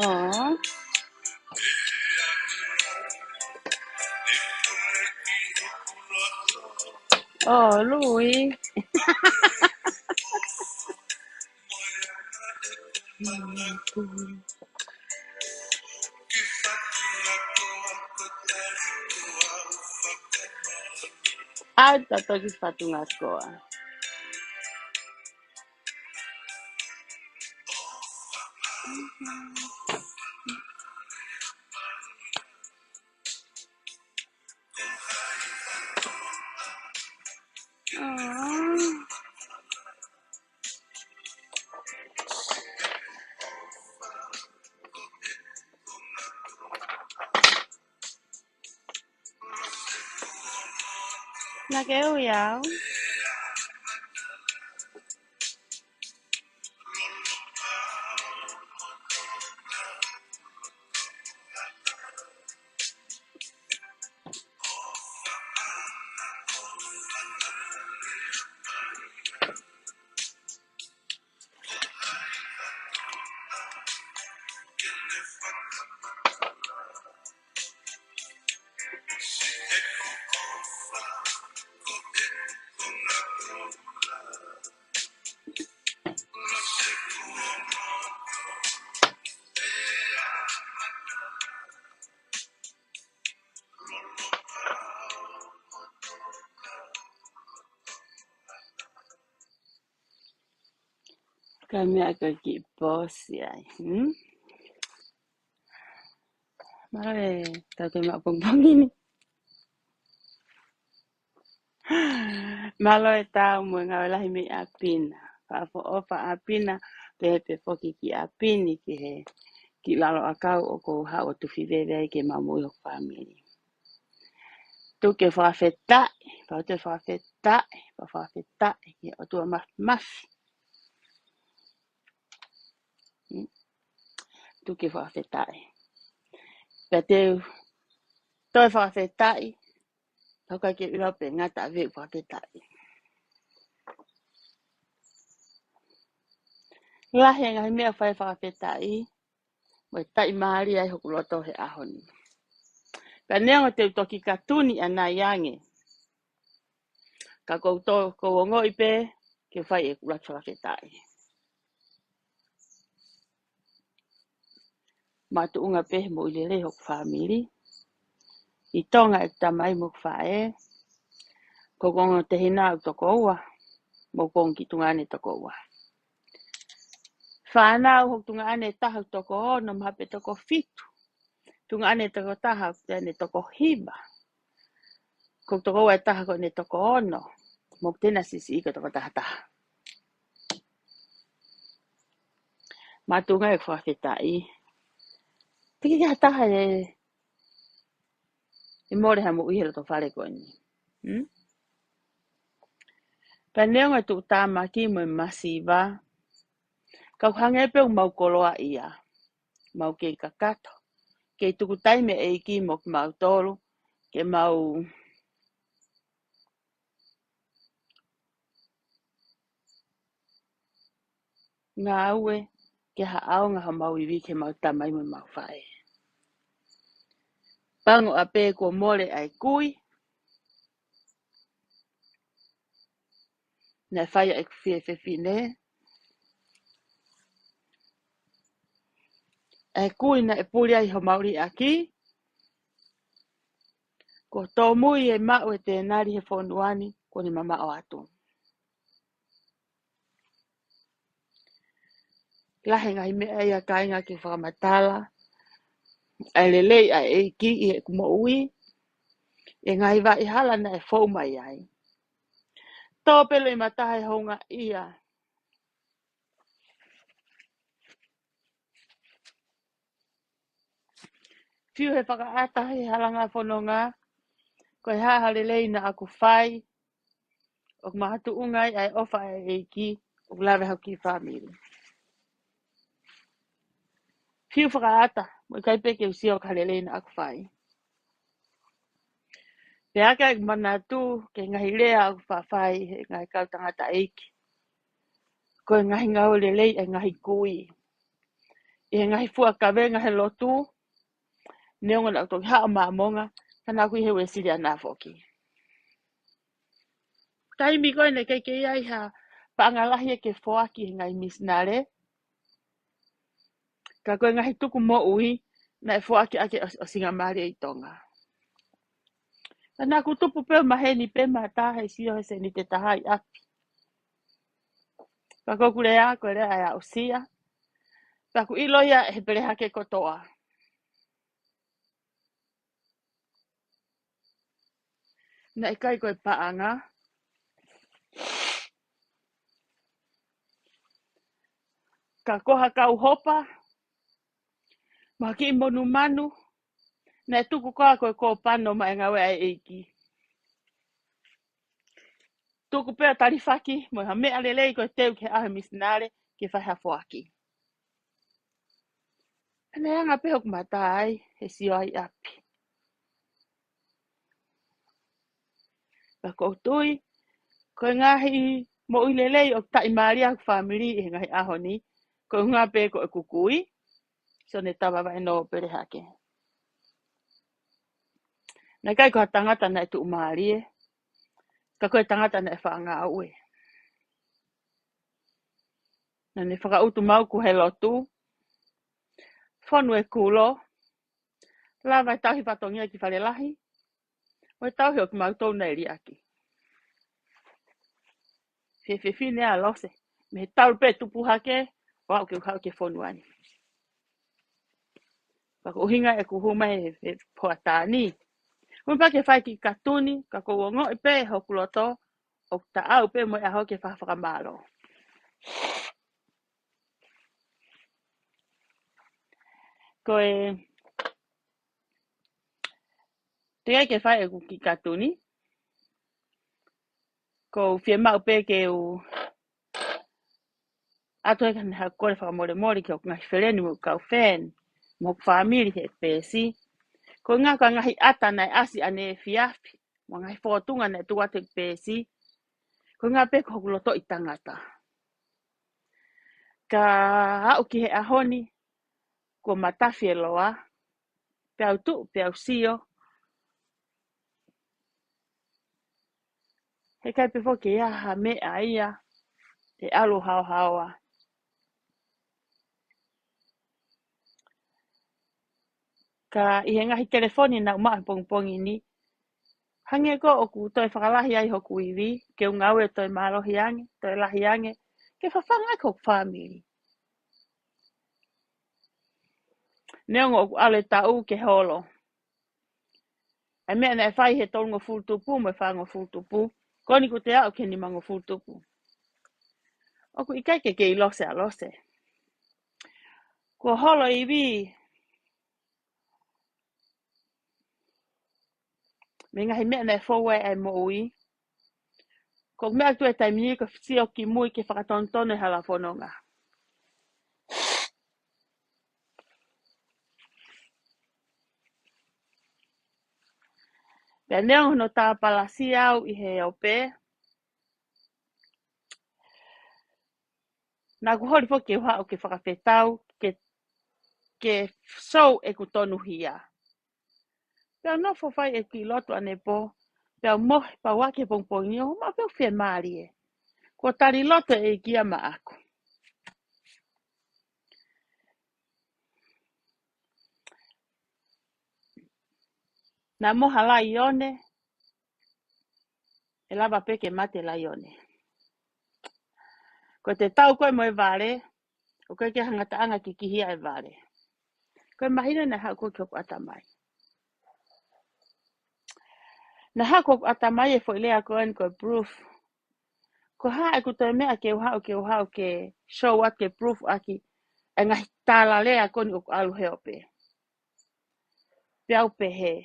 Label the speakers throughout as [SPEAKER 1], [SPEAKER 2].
[SPEAKER 1] Oh. Oh, lui. Alta toki fatunga skoa. Oh. Nakeu yao. Kami akan ki bos ya. Mare, tato mak pong ini. Malo e tau mo ngā lahi me apina. Whaafo ofa apina, pe foki ki apini ki he. Ki lalo akau o ko hao tuwhiwewei ke mamui o family. Tu ke whaafetai, pao te whaafetai, ki o tua mafi. Tu ke whaafetai. Pea te toi whaafetai, tau kai ke urope ngata ave whaafetai. Lahi ngai mea whaafetai, mo tai maari ai hoku loto he ahoni. Pea neongo te toki katuni ana yange. Ka koutou kouongo ipe, ke whai e kula whaafetai. Matu unga pe mo ilele hoku family. I tonga e tamai mo whae. Kokongo te hina au toko ua. Mo kong ki tunga ane toko ua. Whanau hoku tunga ane taha toko ono mahape toko fitu. Tunga ane toko taha te ane toko hiba. Kok toko ua e taha ko ane toko ono. Mo tena sisi ika toko taha taha. Matu unga e whaafetai. Tiki kia taha e more ha mo uhira to whare ko ni. Paneonga tu tama ki mo masiva. Kau hangepe o mau koloa ia. Mau ke kakato. Ke tuku taime e ki mo mau tolu. Ke mau ngā ue. Ke haao ngā mau iwi ke mau tamai mo mau whae. Pango ape ko mole ai kui. Na whaia e kuwhiwhiwhine. E kui na e puri ai ho mauri aki. Ko tō mui e mau e te nari he whonuani. Ko ni mama o atu. Lahe ngai mea ia kainga ki whakamatala. Ai lelei ai e ki i e kumo ui. E ngai wa i hala na e whau mai ai. Tō pelo i matahe honga ia. Fiu he whakaata he halanga whanonga. Ko he haha lelei na aku whai. O mahatu ungai ai ofa e ki. O lawe hau ki family. Fiu whakaata. Mo i kai peke usia o ka lelei na aku whai. Pe aka e mana tu ke ngahi lea aku whawhai he ngahi kau tangata eiki. Ko e ngahi ngau lelei e ngahi kui. I ngahi fua ka venga he lotu. Neonga na toki haa maamonga. Kana kui he wesiri ana foki. Taimi koe ne kei kei ai ha paangalahi e ke foaki he ngai misnare. Ka koe ngahi tuku mo ui na e foaki ake o singa maari e tonga. Kana ku tupu peo maheni pe mata he sio he se ni te tahai api. Ka koku rea koe rea ai a osia. Ka ku iloia he pere hake kotoa. Na ikai koe paanga. Ka koha kau hopa. Maki monu manu. Na tuku koa koe ko pano ma ngawe ai eiki. Tuku pea tarifaki mo ha mea lelei koe teu ke ahe misnare ke whai hafoaki. Ane anga pehok matai he sio ai api. Ka koutui koe ngahi mo ulelei o tai maria ku family e ngahi ahoni. Koe hunga pe ko e kukui. So ne tawa vai no pere hake. Na kai ko tangata na tu marie. Ka koe tangata na e whaanga aue. Na ne whakautu mau ku he lotu. Whonu e kulo. La vai tauhi patongia ki whare lahi. Oi tauhi o ki mau tau nei riaki. Whewhi nea lose. Me he tau pe tupu hake. Wau ke ukau ke whonu ani. Waka uhinga e kuhuma he poatani. Humpa ke whai ki katuni. Ka ko wongo e pe hokuloto. O ta au pe mo e aho ke whawhakamalo. Koe te ke whai e ki katuni. Ko whia mau pe ke u ato e kan ha kore whakamore mori ke o ngahi whereni mo kau when. Mo whamiri he pesi. Ko ngā ka ngahi ata nai asi ane fiafi. Mo ngahi whotunga nai tuate pesi. Ko ngā pe ko hukuloto i tangata. Ka hau ki he ahoni. Ko matafi e loa. Peau tu, peau sio. He kai pe ke ia ha mea ia. Te alu hao haoa. Ka i he ngahi telefoni na umaa pongpongi ni. Hange ko o ku toi whakalahi ai hoku iwi. Ke ungawe toi marohi ange. Toi lahi ange. Ke whawhanga ko family. Neongo o ku ale tau ke holo. Ai mea na e whai he tongo fulltupu mo e whango fulltupu. Koni ku te au ke ni mango fulltupu. Oku ikai ke i lose a lose. Ko holo iwi. Me ngahi mea na e whaue ai mo ui. Ko mea tu e taimini ko sio ki mui ke whakatontone hala whanonga. Pea neongo no tā palasi au i he au pē. Nā ku hori po ke uha o ke whakawhetau ke show e ku tonu hia. Pea no whawhai e ki lotu ane po. Pea mohe pa wake pongpongi o ma peo whia maari e. Ko tari loto e kia ma aku. Nā moha la ione. E lava peke mate la ione. Ko te tau koe mo e vare. O koe ke hangata anga ki kihia e vare. Koe mahina na hau koe kioku atamai. Na hau koe atamai e fo ilea koe koe proof. Ko haa e kutoe mea ke uhau ke show at ke proof aki. E ngahi tāla lea koni o alu heo pe. Piau pe he.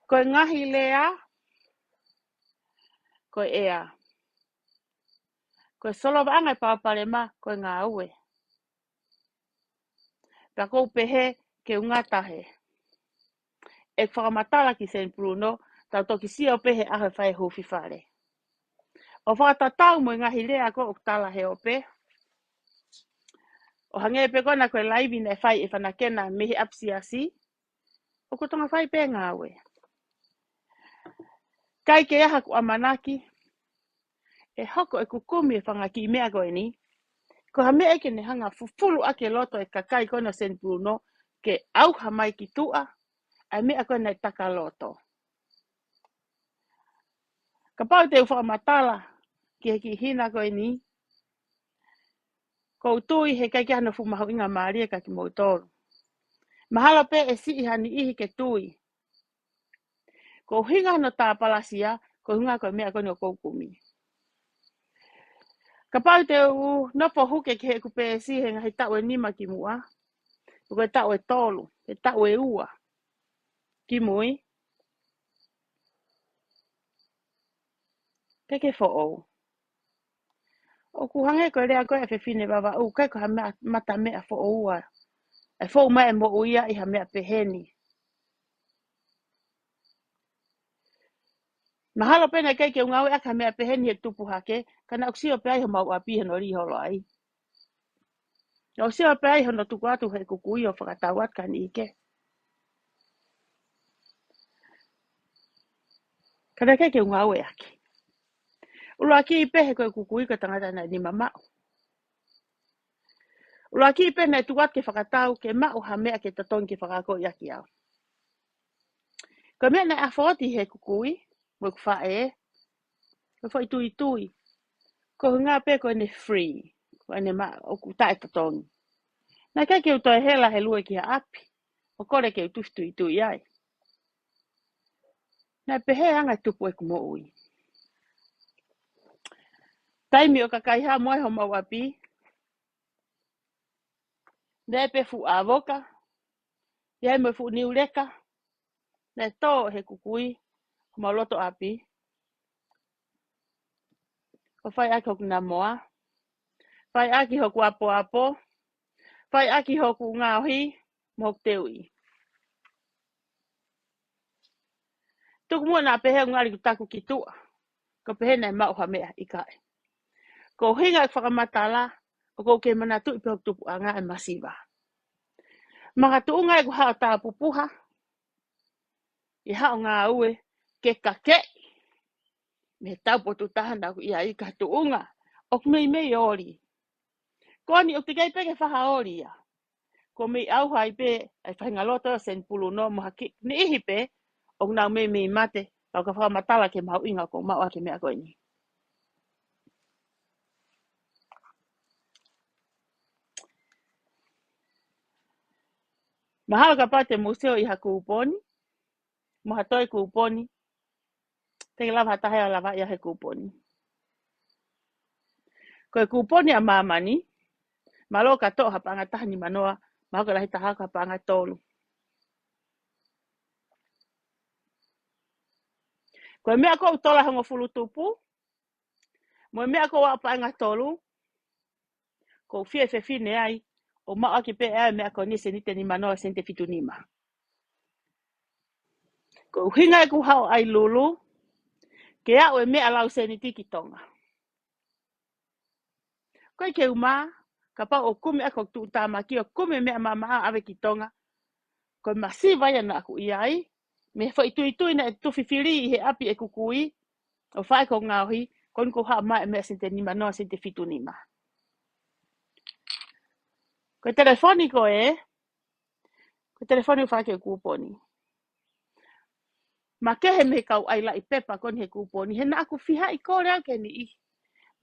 [SPEAKER 1] Koe ngahi lea. Koe ea. Koe solo wa angai pāpare ma. Koe ngā ue. Pea kou pe he ke ungatahe. E whakamatala ki St. Bruno. Tau toki sio pe he ahe whai hufi whare. O whakatatau mo ngahi lea ko o tala heo pe. O hange pe kona koe laivi ne whai e whanakena mihi apsiasi. O ko tonga whai pe ngāwe. Kai ke aha ku amanaki. E hoko e kukumi e whangaki mea koe ni. Ko ha mea eke ne hanga fufulu ake loto e kakai kona St. Bruno. Ke auha mai ki tua. A mea koe nei taka loto. Ka pau te uwhamatala. Ki heki hina koe ni. Ko tui he kai hana fu mahu inga maria ka ki mo tolu. Mahala pe e si hani ihi ke tui. Ko hinga no tā palasia, ko hinga ko mea koe no koukumi. Ka pau te u nopo huke ke he kupe e si he ngahi tau e nima ki mua. Ko e tau e tolu, e tau e ua. Ki mui. Ke fo o. O ku hange ko rea koe e whewhine wawa u kai ko ha mea mata mea fo o ua. E fo mai e mo uia i ha mea peheni. Mahalo pena kai ke ungawe aka mea peheni e tupu hake, kana uksio pe ai ho mau api he no riholo ai. O sio pe ai ho no tuku atu he kukui o whakatawat ka ni ike. Kana kai ke ungawe ake. Ulo aki i pehe koe kukui ka tangata na ni mamau. Ulo aki i pehe na tuat ke whakatau ke mau ha mea ke tatongi ke whakako i aki au. Ko mea na afoti he kukui, mo kuwhae, ko whai tui tui. Ko ngā pe koe ne free, ko ane ma o kutai tatongi. Na kai ke utoe hela he lue ki ha api, o kore ke utus tui tui ai. Na pehe anga tupu e kumo ui. Taimi o kakai ha moe ho mau api. Ne pe fu avoka. Iai mo fu niuleka. Ne to he kukui. Ho mau loto api. O whai aki hoku na moa. Whai aki hoku apo apo. Whai aki hoku ngāhi. Mo te ui. Tuku mua nā pehe ngari ku taku ki tua. Ko pehe nei mau ha mea i kai. Ko hinga e whakamatala. O ko ke mana tu i peho tupu anga e masiva. Mga tuunga e ku hao tā pupuha. I hao ngā ue. Ke kake. Me tau potu tahana ku ia i ka tuunga. O kumei mei ori. Ko ani o te gai peke whaha ori ia. Ko mei au hai pe. Ai whainga loto sen pulu no moha ki. Ni ihi pe. O ngā mei mei mate. Kau ka whakamatala ke mau inga ko mau ake mea koe ni. Mahalo ka pate museo i ha kuponi. Moha toi kuponi. Te lava hatahe a lava ia he kuponi. Koe kuponi a mamani. Malo ka to hapa anga tahani manoa. Maho ka lahi taha hapa anga tolu. Koe mea ko utola hongo fulu tupu. Moe mea ko wapa anga tolu. Ko fie fine ai. O maa ki pe ai mea ko nise nite ni manoa sente fitu nima. Ko hinga e ku hao ai lulu. Ke au e mea lau se ni tiki tonga. Koe ke uma. Ka pa o kume ako tu tamaki o kume mea mama ave ki tonga. Koe masiva ia na aku iai. Me fo itui na e tufifiri i he api e kukui. O whae ko ngauhi. Kon ko haa mai mea sente nima noa sente fitu nima. Koe telefoni ko e. Koe telefoni o whae ke kuponi. Ma kehe me kau ai lai pepa kon he kuponi. He na aku fiha i kore au ke ni i.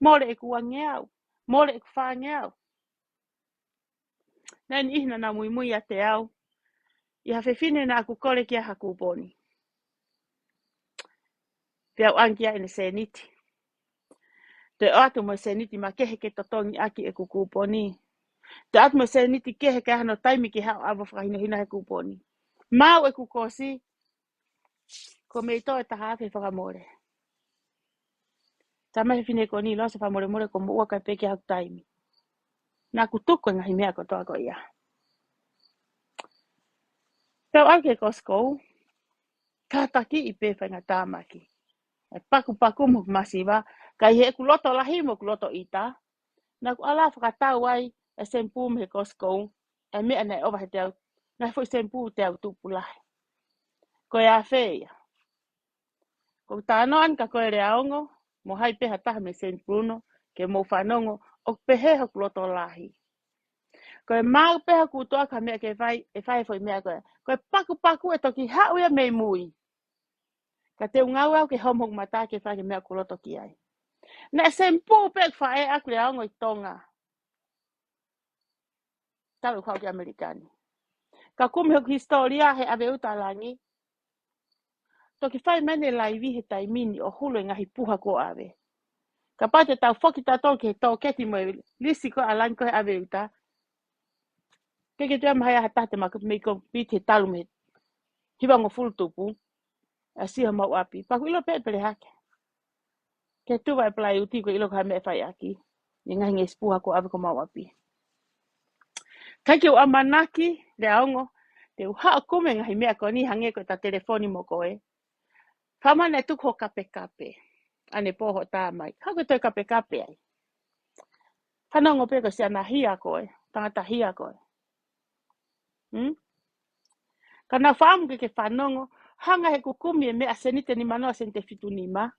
[SPEAKER 1] Mole e kuange au. Mole e kuwhange au. Nani ihna na mui mui a te au. I hawhi fine na aku kore kia ha kuponi. Pia angia ene seniti. Te atu mo seniti ma kehe ke totongi aki e kuponi. Te atu mo seniti kehe ke hano taimi ki hao avo whakahina hina he kuponi. Mau e kukosi. Ko me ito e taha awhi whakamore. Tama he fine ko ni losa whamore more ko mua kai peke hau taimi. Nā ku tuku e ngahi mea ko toa ko ia. Pia au ke Costco. Kataki i pe whainga tāmaki. E paku mo masiva. Kai he ku loto lahi mo ku loto ita. Nā ku ala whakatau ai. e sempu me Costco, e mea nei ova he teo, ngai fo sempu teo tupulahi. Ko e a whea. Ko tānoan ka koe rea ongo, mo hai peha taha me sempuno, ke mo whanongo, o pehe hoku loto lahi. Ko e mau peha kutoa ka mea ke whai, e whai foi mea koe. Ko e paku e toki hau ia mei mui. Ka te ungau au ke homong mata ke whai ke mea kuloto ki ai. Na sempu pek whae aku rea ongo I tonga. Talu kau ki Amerikani. Ka kume hoku historia he ave utalangi. Toki whai mene laivi he taimini o hulu e ngahi puha ko ave. Ka pate tau whoki tato ke tau keti mo lisi ko alangi ko he ave uta. Ke tua mahai aha tate maka meiko piti he talu me hiwango fulu tupu. A siha mau api. Paku ilo pepere hake. Ke tuwa e plai uti ko ilo ka me whai aki. Ni ngahi nges puha ko ave ko mau api. Kai ke u amanaki le aongo. Te u haa kume ngahi mea ko ni hange ko ta telefoni mo koe. Whamane tuk ho kape. Ane poho tā mai. Hako toi kape ai. Whanongo peko si ana hia koe. Tangata hia koe. Kana whaamu ke whanongo. Hanga he kukumi e mea senite ni manoa sente fitu ni ma.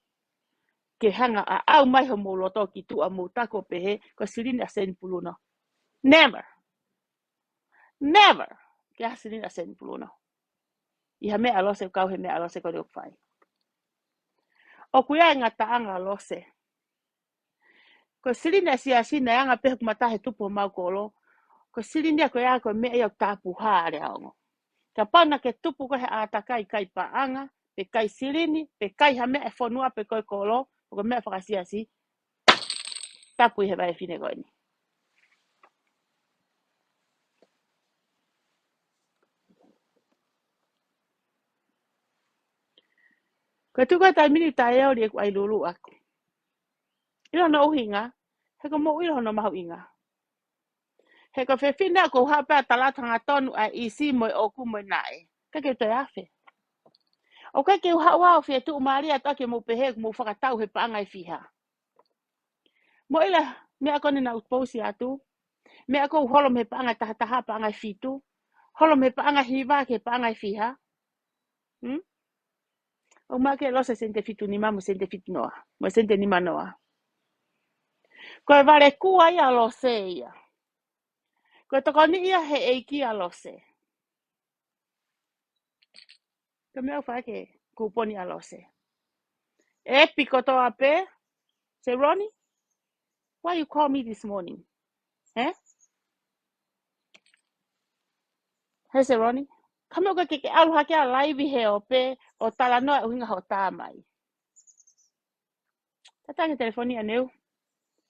[SPEAKER 1] Ke hanga a au mai ho moloto ki tu a mutako pehe. Ko sirine a sen puluno. Never. Ke a sirine a sen puluno. Iha mea alose kau he mea alose ko reo whai. O kuia ngata anga alose. Ko sirine si asina anga pehe kumatahe tupu mau kolo. Ko sirine ko ia ko mea iau tapu haare aongo. Ka pana ke tupu ko he atakai kai paanga, pe kai sirini, pe kai ha mea e whanua pe koe kolo, o ko mea whakasiasi, tapu I he vai fine koe ni. Ko tuka tai mini tai eo li e ku ai lulu aku. Ilo no uhinga, he ko mo ilo no mahu inga. He ko whewhina ko hapea talatanga tonu a isi mo o ku mo nae. Kake toi awhi. O kake uha wao fia tu umaria take mo pehe mo whakatau he paanga I fiha. Mo ila mea kone na utposi atu. Mea ko holo me paanga taha paanga I fitu. Holo me paanga hiva ke paanga I fiha. O ma ke losa sente fitu ni ma mo sente fitu noa. Mo sente ni manoa. Ko e vare kua ia lose ia. Ko e toko ni ia he eiki a lose. Ko mea whake kuponi a lose. E piko toa pe. Say, Ronnie, why you call me this morning? Eh? Hey, say, Ronnie. Kame o ke alu hake a laivi he o pe. O tala noa uhinga ho tā mai. Tatangi telefoni a neu.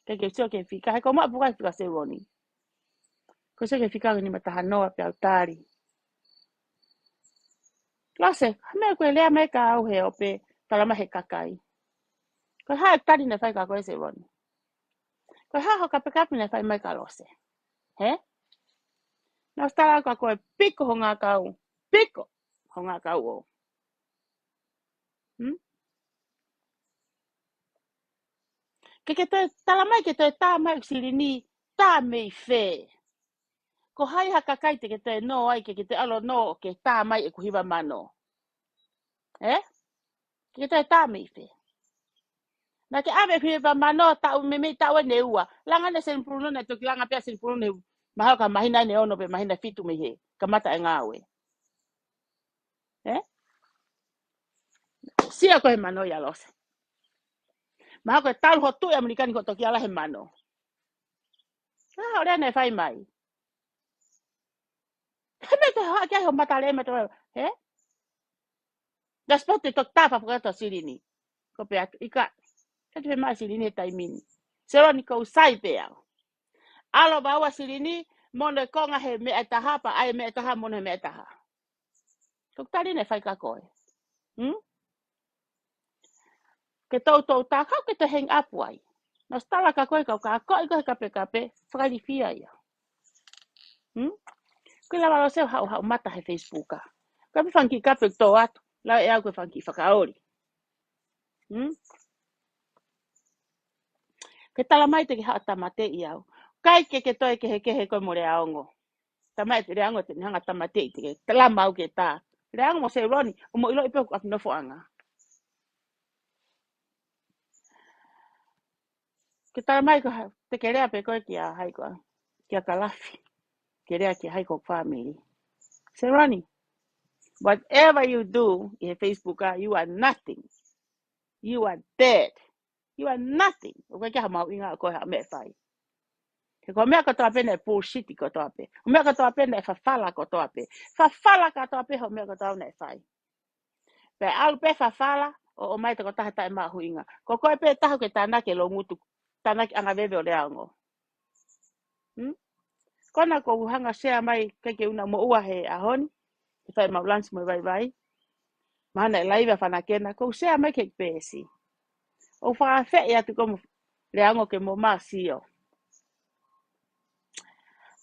[SPEAKER 1] Ke sio ke fika. He ko maa pukai fika say, Ronnie. Ko sio ke fika ni mataha noa pe au tari. Lase, hame koe lea me ka au he o pe talama he kakai. Ko hae tari ne whai ka koe se Ronnie. Ko hae ho kape ne whai mai ka lose. He? Na stara ka koe piko ho ngā kau. Piko ho ngā kau o. Ke toi talamai ke toi tā mai usiri ni tā mei whē. Ko hae ha kakai te ke toi no ai ke te alo no ke tā mai e kuhiwa mano. He? Ke toi tā mei whē. Na ke ave kuhiwa mano tau me tau e neua. Langa ne sen pruno ne toki langa pia sen pruno ne mahau ka mahina ne ono pe mahina fitu me he. Ka mata e ngāwe. Sia ko he mano ia lose. Mahau ka tau ho tu e Amerikani ko toki ala he mano. Rea ne whai mai. Heme te hoa kia ho mata le me to. He? Da spot te tok tapa pukato sirini. Ko pe atu ika. Kati pe mai sirini e taimini. Sero ni ko usai pe au. Alo bawa sirini mone konga he me etaha pa ai me etaha mone me etaha. Tok tari ne whai ka koe. Ke tau tā kau ke te hang up wai. Na stala ka koe kau ka koe koe kape. Whakali fia ia. Koe la walo seo hau mata he Facebooka. Kape whanki kape tō atu. La e au koe whanki whakaori. Ke tala mai te ki haa tamate I au. Kaikki ke toi kehe koe mo le aongo. Tama te le aongo te hanga tama te te la mau ke ta. Le aongo mo se roni o mo ilo ipe ku afno fo anga. Ke tala mai ko te kerea pe koe ki a hai ko. Ki a kalafi. Kerea ki hai ko family. Se roni. Whatever you do in Facebook, you are nothing. You are dead. You are nothing. O kai ka mau inga ko ha me fai. Ke ko mea katoa pene bullshit katoa pe. O mea katoa pene e fafala katoa pe. Fafala katoa pe ho mea katoa ne fai. Pe alu pe fafala o mai te kotaha tae mahu inga. Ko koe pe tahu ke tanake lo ngutu. Tanake anga veve o leango. Kona ko uhanga sea mai keke una mo ua he ahoni. Te fai mau lunch mo vai. Mana e laiva whanakena. Ko sea mai ke pesi. O whaafe ia tu komu leango ke mo masio.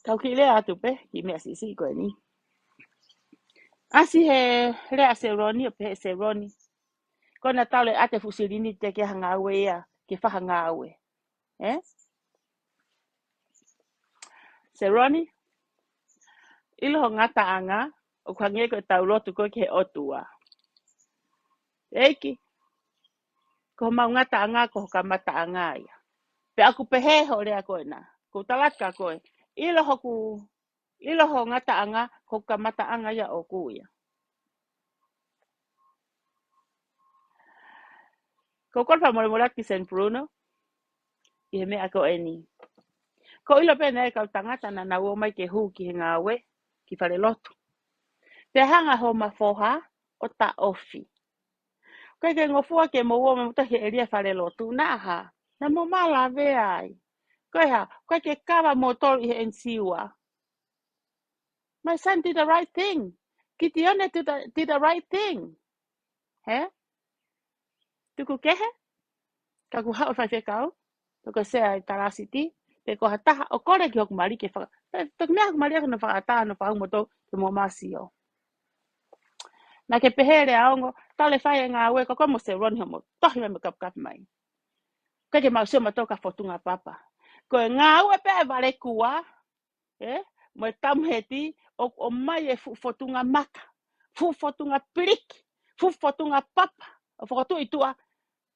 [SPEAKER 1] Tau ki lea atu pe, ki mea sisi koe ni. Asi he lea se roni o pe se roni. Kona tau le ate fusirini te ke hanga awe ia, ke whahanga awe. Se roni, ilo ho ngata anga, o kwa nge koe tau lotu koe ke otua. Eiki, ko mau ngata anga ko ka mata anga ia. Pe aku pehe ho lea koe na, ko talaka koe. Ilo ho ngata anga ko ka mata anga ia o kuia. Ko kolpa mole ki San Bruno, i he mea ko eni. Ko ilo pena e kau tangata na na mai ke hu ki ngā we, ki whare lotu. Te hanga ho mafoha o ta ofi. Koe ke ngofua ke mo ua mamutahi e ria whare lotu, nā ha, na mo mala vea ai. Koe ke kawa mo tolu i he ensiwa. My son did the right thing. Kitione did the right thing. He? Tuku kehe? Kaku hao whai kau. Tuku sea i tarasiti. Te ko hataha o kore ki hoku mari ke whaka. Tuku mea hoku mari ako na whakataha na whahungo tau ke mo masio. Na ke pehere aongo, tale whai e ngā ue, ko mo se roni homo. Tohi me kap mai. Koe ke mausio ma toka fotunga papa. Koe ngā ue pe e vare kua. Mo e tamuheti o mai e fotunga maka. Fotunga pirik. Fotunga papa. O whakatu i tua.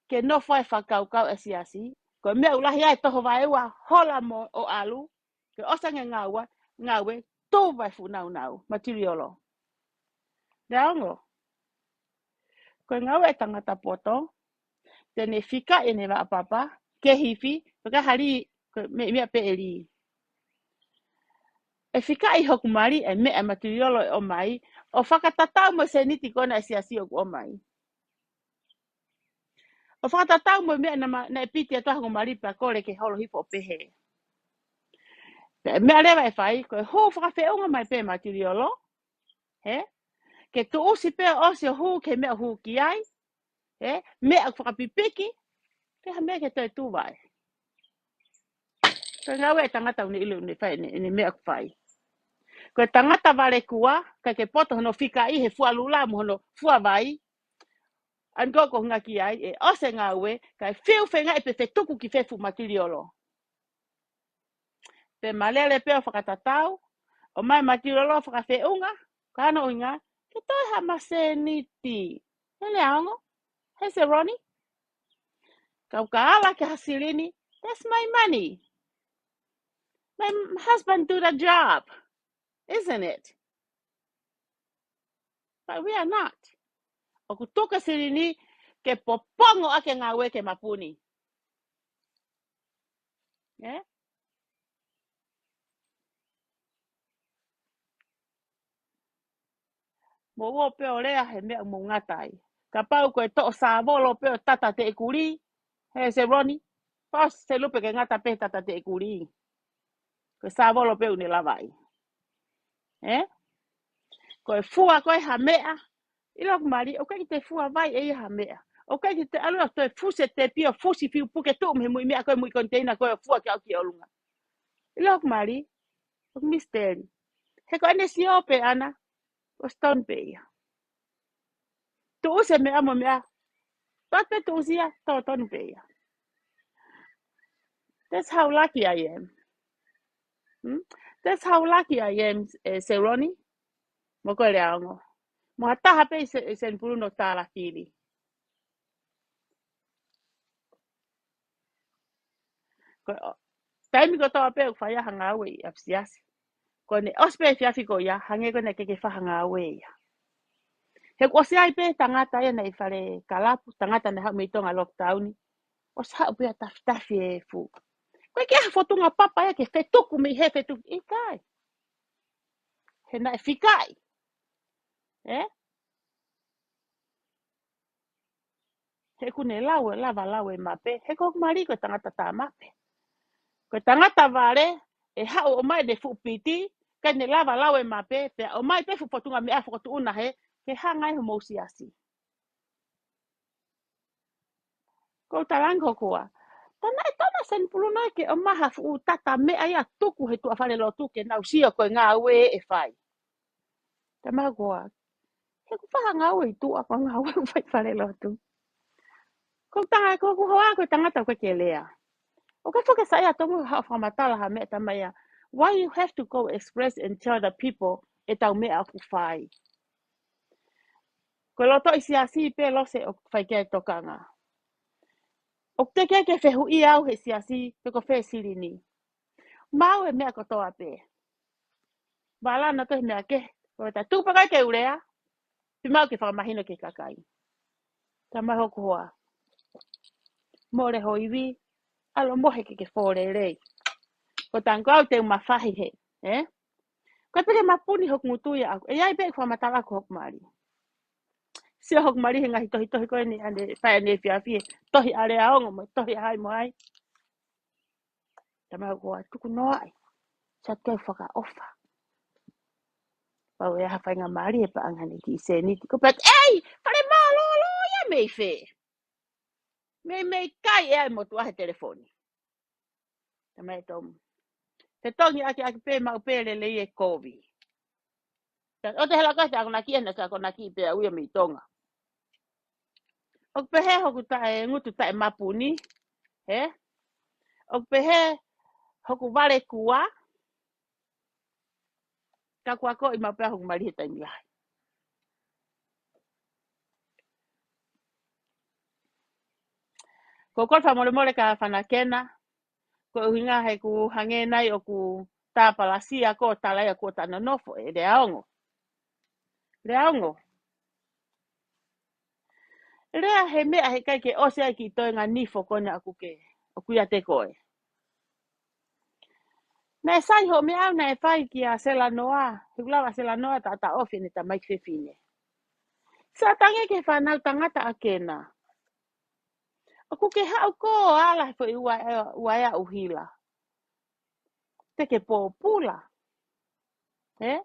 [SPEAKER 1] Ke no whai whakaukau e siasi. Koe mea ulahi ai toho vai ua hola mo o alu. Ke osange ngā ue tō vai funau materiolo. Reongo. Koe ngā ue tangata poto. Tene fika e ne wa papa. Ke hifi. Paka hari mea pe eri. E fika i hoku mari e mea materiolo o mai. O whakatatau mo se niti kona e siasi o o mai. O whakatatau mo mea na e piti atoa hoku mari pa kore ke holo hipo o pehe. Mea lewa e whai. Koe ho whakawheunga mai pe materiolo. Ke tu usi pe osi o hu ke mea hu ki ai. Mea whakapipiki. Ke ha mea ke toi tu vai. Koe ngau e tangata uni ilu ni whai ni mea ku whai. Koe tangata vare kua, ka ke poto hono fika i he fua lula mo hono fua vai. An koko hunga ki ai, e ose ngā ue, ka e whiu whenga e pe whetuku ki whefu matiriolo. Pe malele peo whakatatau, o mai matiriolo whakawheunga, ka ano inga, ke toi ha mase niti. Hele aongo, he se roni. Kau ka ala ke hasirini, that's my money. My husband do the job, isn't it? But we are not. O kutoka sirini, ke popongo ake ngā ue ke mapuni. Mo wo peo lea he mea mo ngatai. Ka pau koe to sa volo peo tata te ekuri. He se roni. Pas se lupe ke ngata pe tata te ekuri. Koe sa volo peo ni lavai. Koe fua koe ha mea. Ilo kumari, o kai te fua vai e ha mea. O kai te alua toi fuse te pio fusi fiu puke tu me mui mea koe mui container koe fua ki au ki olunga. Ilo kumari, o misteri. He koe ane si ope ana, o stone peia. Tu use mea mo mea. Tote tu usia, to tonu peia. That's how lucky I am. That's how lucky I am, Seroni. Mo ko le ango. Mo hata hape sen pulu no tala kili. Taimi ko tawa pe fa ya hanga we apsiasi. Ko ne ospe fia fiko ya hange ko ne ke fa hanga we ya. He ko se ai pe tangata ya nei fare kalapu tangata ne ha me tonga lockdown. O sa bu ya tafi e fu. Ko ke ha fotunga papa ya ke fetuku me he fetu e kai. He na fikai. Eh? He ku ne lawe lava lawe mape. He ko mari ko tangata ta mape. Ko tangata vale e ha o mai de fu piti ka ne lava lawe mape pe o mai pe fu fotunga me afo tu una he ke ha ngai ho mosiasi. Ko talango koa. Tana e tana sen puluna ke o maha fu tata me aya tuku he tu afale lo tu ke na usia ko nga we e fai. Tama koa. He ku fa nga we tu apa nga we fai fale lo tu. Ko tanga ko ku hoa ko tangata ko ke lea. O ka foka sa ya tongu ha fa matala ha me tama ya. Why you have to go express and tell the people e tau me aku fai. Ko loto isi asi pe lo se o fai ke tokanga. O te ke fehu I au he si asi pe ko fe siri ni. Mau e mea kotoa pe. Wala na to mea ke. Ko ta tu pa ke urea. Pi mau ke whakamahino ke kakai. Ta maho koa. More hoiwi. Alo mohe ke fore rei. Ko tango au te mawhahi he. Eh? Ko peke mapuni hoku ngutu ya aku. E ai pe whamatala ko hoku mari. Sia hoku mari he ngahi tohi koe ni ane whae ne whiawhie. Tohi are aongo mo. Tohi hai mo hai. Ta maho koa. Tuku noai. Sa kei whaka ofa. Pau e hawhai ngā maari e pa angani ki se ni. Ko pat, ei! Whare mā lo ya mei whee. Mei kai e ai motu ahe telefoni. Ta mai tomu. Te tongi aki pe mau pere le e kovi. O te hela kasi ako naki ena sa ako naki pe a uia mi tonga. O pehe hoku tae ngutu tae mapuni. He? O pehe hoku vale kua. Ka kua ko I mapea hoku marihe taimi lai. Ko kolfa mole ka whanakena. Ko uhinga he ku hange nai o ku tāpalasia ko talaya ko tanonofo e reaongo. Reaongo. Rea he mea he kai ke ose ai ki toi ngā nifo kone aku ke. O kuia te koe. Nā sai ho mea au na e whai ki a sela noa. He kulawa sela noa ta ofi ni ta maik whiwhine. Sa tange ke whanau tangata a kena. O ku ke hau ko ala fo I uaia uhila. Te ke pōpula. He?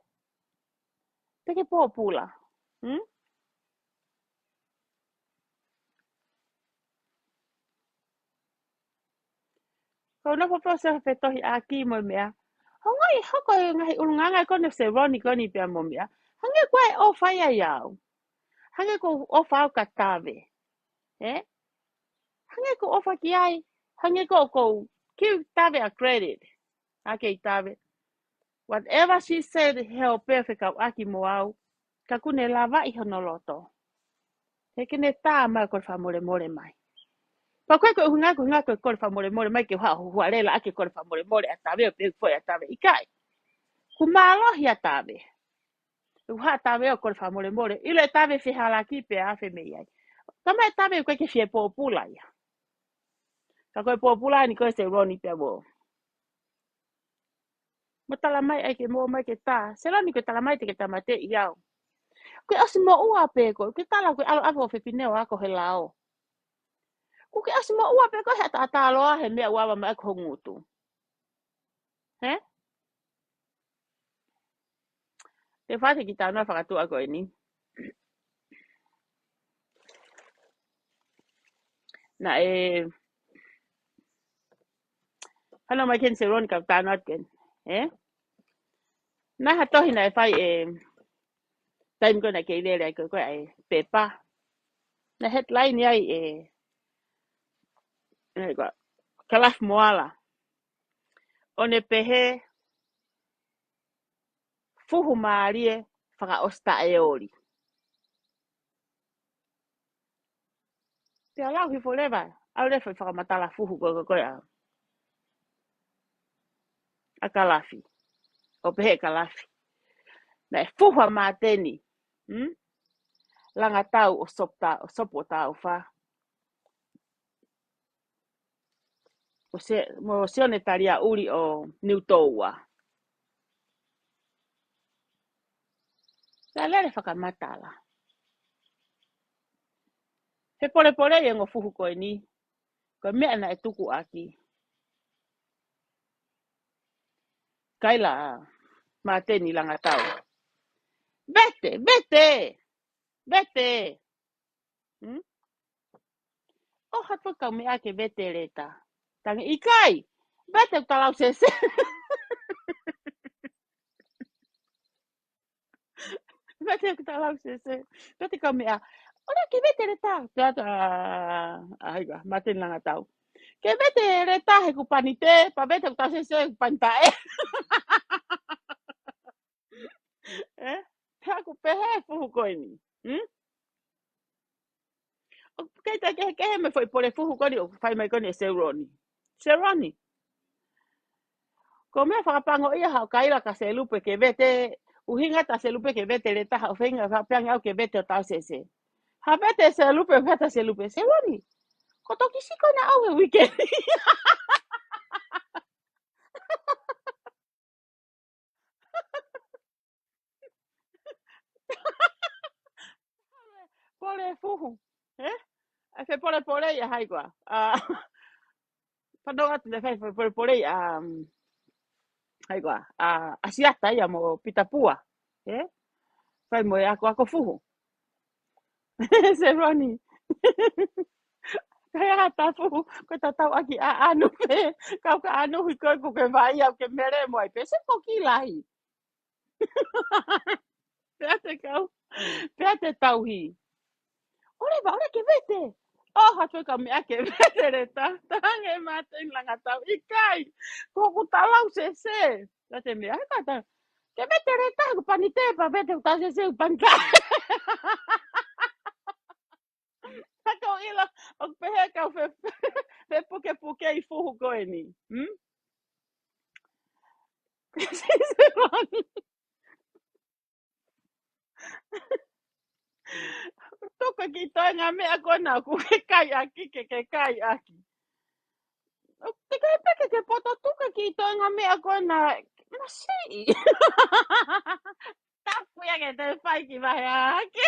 [SPEAKER 1] Te ke pōpula. Ko na popo se whetohi a ki mo mea. Hongai hoko ngai ulunganga kone se roni koni pia mo mea. Hange koe o whaia iau. Hange ko o whao ka tāwe. Eh? Hange ko o ki ai. Hange ko kiu tāwe a credit. Ake tāwe. Whatever she said, heo perfect au aki mo au. Ka kune lava I honoloto. He kene tā mai ko wha more mai. Pa koe ko hunga ko wha more mai ke hua hua lela ake ko wha more a tāwe o pe foi a tāwe ikai. Ku mālohi a tāwe. Uha tawe o kore whamore. Ile tawe whihala ki pe a whi mei ai. Tama e tawe koe ke whie pōpula ia. Ka koe pōpula ni koe se roni pe wo. Mo tala mai ai ke mō mai ke tā. Se roni koe tala mai te ke tamate I au. Koe asi mo ua pe koe. Koe tala koe alo awo whipineo ako he lao. Koe asi mo ua pe koe he ta aloa he mea uawa mai ako hongutu. He? Te whate ki tānoa whakatua koe ni. Na hana mai ken se roni ka tānoa ken. He? Na hatohi na whai time ko na ke lele ko ai pepa na headline ai kalaf moala one pehe fuhu maarie whakaosta e ori. Te alau hi forever. Au lefa whakamatala fuhu koe a. A kalafi. O pehe kalafi. Na e fuhu a māteni. Langa tau o sopo tau wha. Mo sione taria uri o niutoua. Sa lere whakamatala. He pole e ngo fuhu koe ni. Koe mea na e tuku aki. Kaila māteni langa tau. Bete. O hatu kau me ake bete reta. Tangi ikai. Bete utalau sese. Bete utalau sese. Bete kau mea. Ora ke bete reta. Teata. Aiga, māteni langa tau. Ke bete reta he kupanite. Pa bete utalau sese kupanitae. Aku pehe fuhu koe ni. Kei ta kehe me foi pole fuhu koe ni o fai mai koe ni e Seroni. Ko mea whakapango ia hao kaila ka se lupe ke bete. Uhinga ta se lupe ke bete le taha o whenga whapeanga au ke bete o tau sese. Ha bete se lupe veta se lupe. Seroni. Ko toki siko na au he weekend. Pole fuhu. Se pole ia haigua. Padonga te fai pole ia haigua. Asiata ia mo pitapua. Fai mo ako fuhu. Seroni. Kaya hata fuhu. Ko tatau aki anu pe. Kau ka anu hui koe ko ke vai au ke mere mo ai pe. Se ko kilahi. Peate kau. Peate tauhi. Ore ke vete. Oh, hatu ka me ake vete reta. Tange maten langa tau. Ikai. Ko ku talau sese. Peate me aka. Ke vete reta. Ku panite pa vete ku tau sese. Ku panita. Kau ila. O pehe kau fe puke I fuhu koe ni. Tuka ki toi ngā mea kona ku ke kai aki. Te kai peke ke poto tuka ki toi ngā mea kona. Masi. Tapu ia ke te whai ki wahe aki.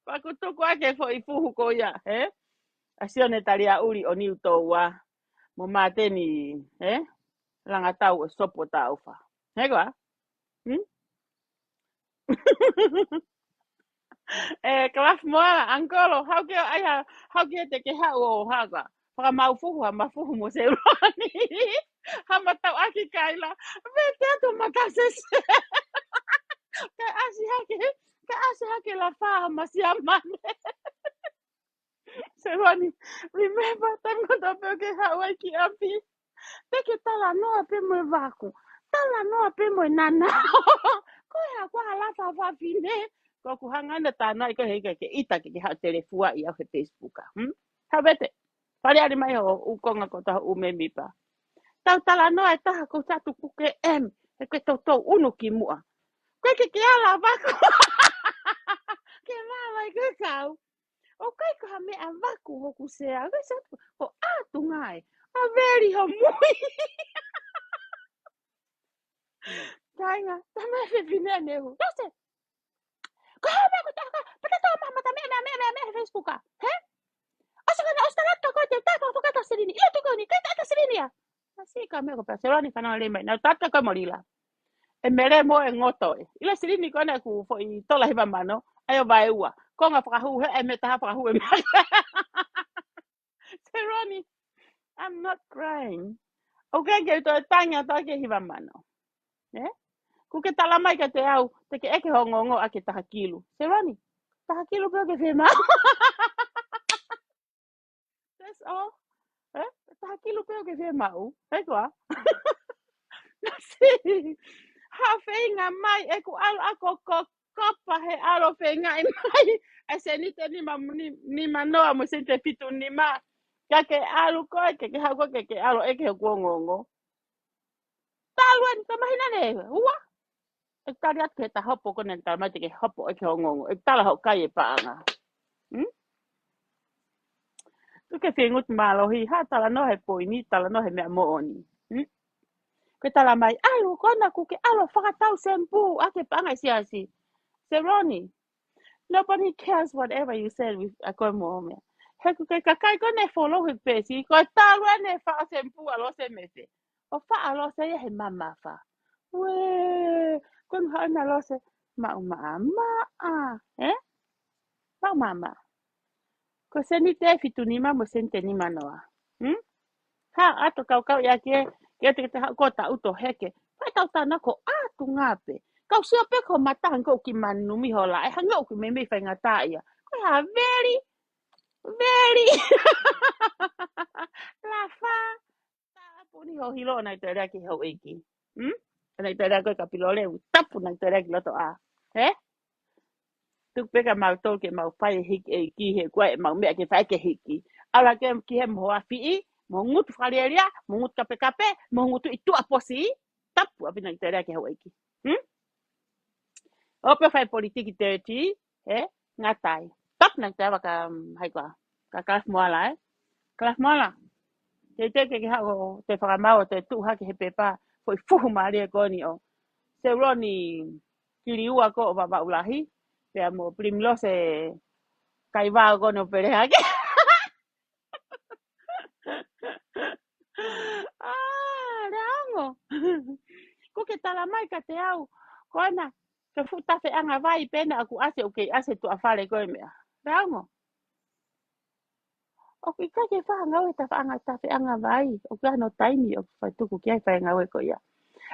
[SPEAKER 1] Paku tuku ake fo I fuhu ko ia. Asione taria uri o niu toua. Mo māteni. Langa tau o sopo tau wha. Hei Kalaf moa angkolo hau ke te ke hau o haga. Whaka maufuhu ha mafuhu mo se rani. Ha matau aki kaila. Vete atu makasese. Ka asi hake la wha masia mane. Se rani. Remember tango tope ke hau ai ki api. Teke tala noa pe mo vaku. Tala noa pe mo nana. Koe ha kwa halafa whawhine. Ko ku hangana tāna I ka hei ke ita ke ha telefua I au he Facebook. Ha vete. Pare ari mai o ukonga ko taha umemipa. Tau tala noa e taha ko tatu kuke em. E ke tau tau unu ki mua. Koe ke ala vaku. Ke mala I ke kau. O kai ka ha mea vaku hoku sea. Ko atu ngai. A veri ha mui. Tainga. Tama e whine nehu. Tase. Ko hau mea ko taha. Pata tau mamata mea Facebook. He? Osta ko te tapa ko kata sirini. Ila tuko ni kai kata sirini ya. Asi ka me ko pa serani kana le mai. Na tata ko molila. E mere mo e ngoto. Ila sirini ko na ku fo I tola hiba mano. Ayo vai ua. Ko nga whakahu he e me taha whakahu e mai. Serani. I'm not crying. Okay, ke to tanga ta ke hiba mano. Ku ke tala mai ka te au. Te ke eke hongongo a ke taha kilu. Serani. Taha kilu pe ke whima. That's all. Taha kilu pe ke whima u. Hei koa. Ha whainga mai e ku alo ako ko kapa he alo whainga e mai. E se ni te ni manoa mo se te pitu ni ma. Ka ke alo ko ke hau ko ke alo e ke ngongo. Taluan ka mahina ne. Ua. E tari atu he ta hopo ko nen talamai te ke hopo e ke ngongo. E tala hau kai e paanga. Tu ke whengut malohi. Ha tala no he poini. Tala no he mea mooni. Ke tala mai. Alo kona ku ke alo whakatau sempu. Ake paanga i siasi. Se Ronnie. Nobody cares whatever you said with a good moment. Heku ke kakai ko ne follow his pesi ko tawa ne fa sempu alo se mese. O fa alo se he mama fa. We kun ha na lo se ma mama eh ma mama. Ko se ni te fitu ni ma mo sente ni manoa. Ha ato kau ya ke te ko ta uto heke. Pa tau ta na ko atu ngape. Kau siapa ko matang ko ki manumi hola. Hanga ko me me fa ngata ia. Ko ha very la fa ta puni ho hilo na te raki ho iki na te raki ka pilole tapu na te raki loto a he tu peka mau to ke mau pai hiki ki he kwa mau me ke fai ke hiki ala ke ki he mo afi mo ngut faleria mo ngut kape mo ngut itu aposi tapu abi na te raki ho iki ope fai politiki te ti he ngatai tap na te ka hai kwa ka kelas moala kelas moala te ke hao te whakamau te tu hake he pepa foi fuhu maari e koni o se roni kiri ua ko o baba ulahi pe mo primlo se kaiwa ko no pere hake rango ko ke tala mai ka te au kona ke futa fe anga vai pena aku ase o ke ase tu afale ko me rango o ke ka ke fa nga o ta fe anga vai o ka no taimi o fa tu ku ke fa nga we ko ya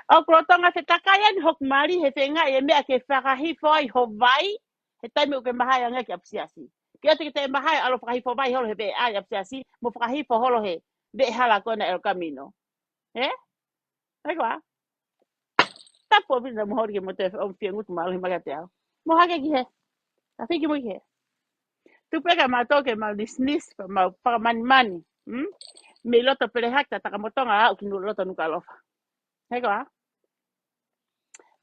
[SPEAKER 1] o krotonga se takaya ni hok mari he fenga e mea ke whakahi foi ho vai he taimi o ke mahai anga ki apsiasi kia te mahai alo whakahi fo vai holo he be ai apsiasi mo whakahi fo holo he be hala kona el camino he kwa tapo vina mo hori ke mo te o fiengut malo hi magate au mo hake ki he a fiki mo ki he tu peka ma toke ma disnis ma para mani me loto pere hakta takamotonga au ki loto nuka lofa he kwa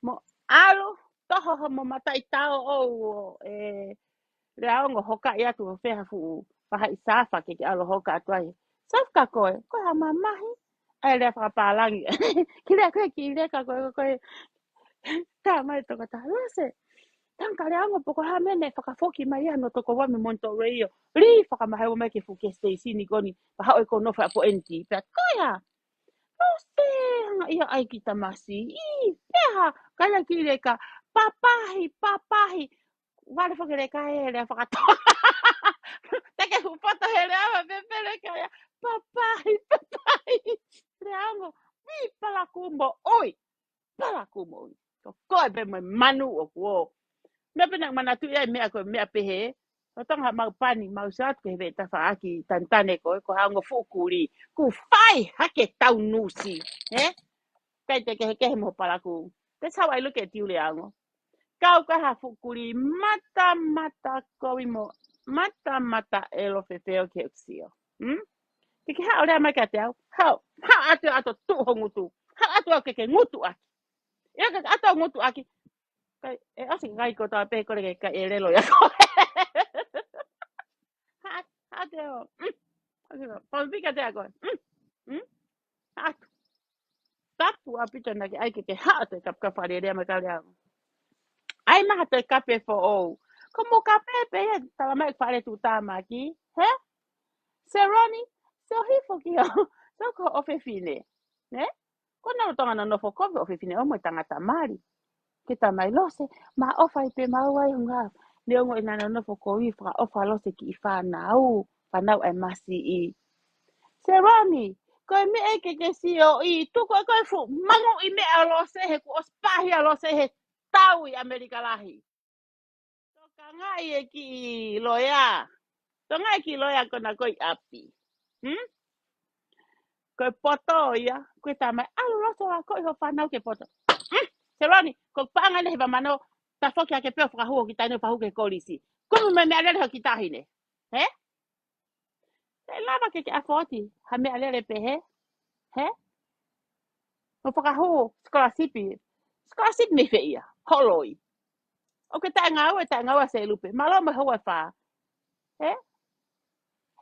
[SPEAKER 1] mo alo toho mo mata i tau o reo ngo hoka ia tu feha fu paha isafa ke alo hoka atuai safka koe koe ha mamahi ai le fa palangi kile ka koe ta mai to kata lose tan kare ango poko ha mene whakafoki mai ano toko wame monto reio ri whakamahe o mai ke fuke stacey ni koni paha o ko no fa po enti pe koe ha lose hanga ia ai ki tamasi peha kaya kile ka papahi vale fokere ka ele whakatoa take hupata hele ama pepele kaya papai reango mi palakumbo oi palakumbo ko be manu o ko me pena mana tu ia me ko me pehe o tanga mau pani mau sat ke be ta fa aki tantane ko hango fukuri ku fai hake tau nusi kai te ke mo palaku that's how I look at you reango kau ka ha fukuri mata ko mo mata elo fefeo keksio Kiki ha ora mai ka te au. Ha ato tu ho ngutu. Ha ato ke ngutu aki. Ia ka ato ngutu aki. Kai e asi ngai ko ta pe ko ke ka e lelo ya. Ha te o. Pa vi ka te ko. Ha tapu apita na ke ai ke ha te kap ka fare re mai ka le. Ai ma te kape fo o. Como kape pe tala mai fare tu tama ki. He? Seroni, so hi fo ki. So ko ofe fine. Ne? Kona tonga na no fo ko ofe fine o mo tangata mari. Ke tamai lose ma ofa i pe mauai hunga leo ngo ina no fo ko i fra ofa lose ki fa nau fa nau e masi i serani ko me e ke si o i tu ko fu mango i me a lose he ko spahi a lose he tau i Amerika lahi to ka ngai e ki loya to ngai ki loya ko na ko i api ko poto ia ko tamai a lose ko i fa nau ke poto Se roni, ko paanga le ba mano, ta foki ake pe fra ho ki tano pa ho ke kolisi. Ko me ale le ki tahine. He? Se lava ke afoti, ha me ale pe he. He? O fra ho, scholarship. Scholarship me fe ia. Holoi. O ke ta ngau se lupe. Malo me ho fa. He?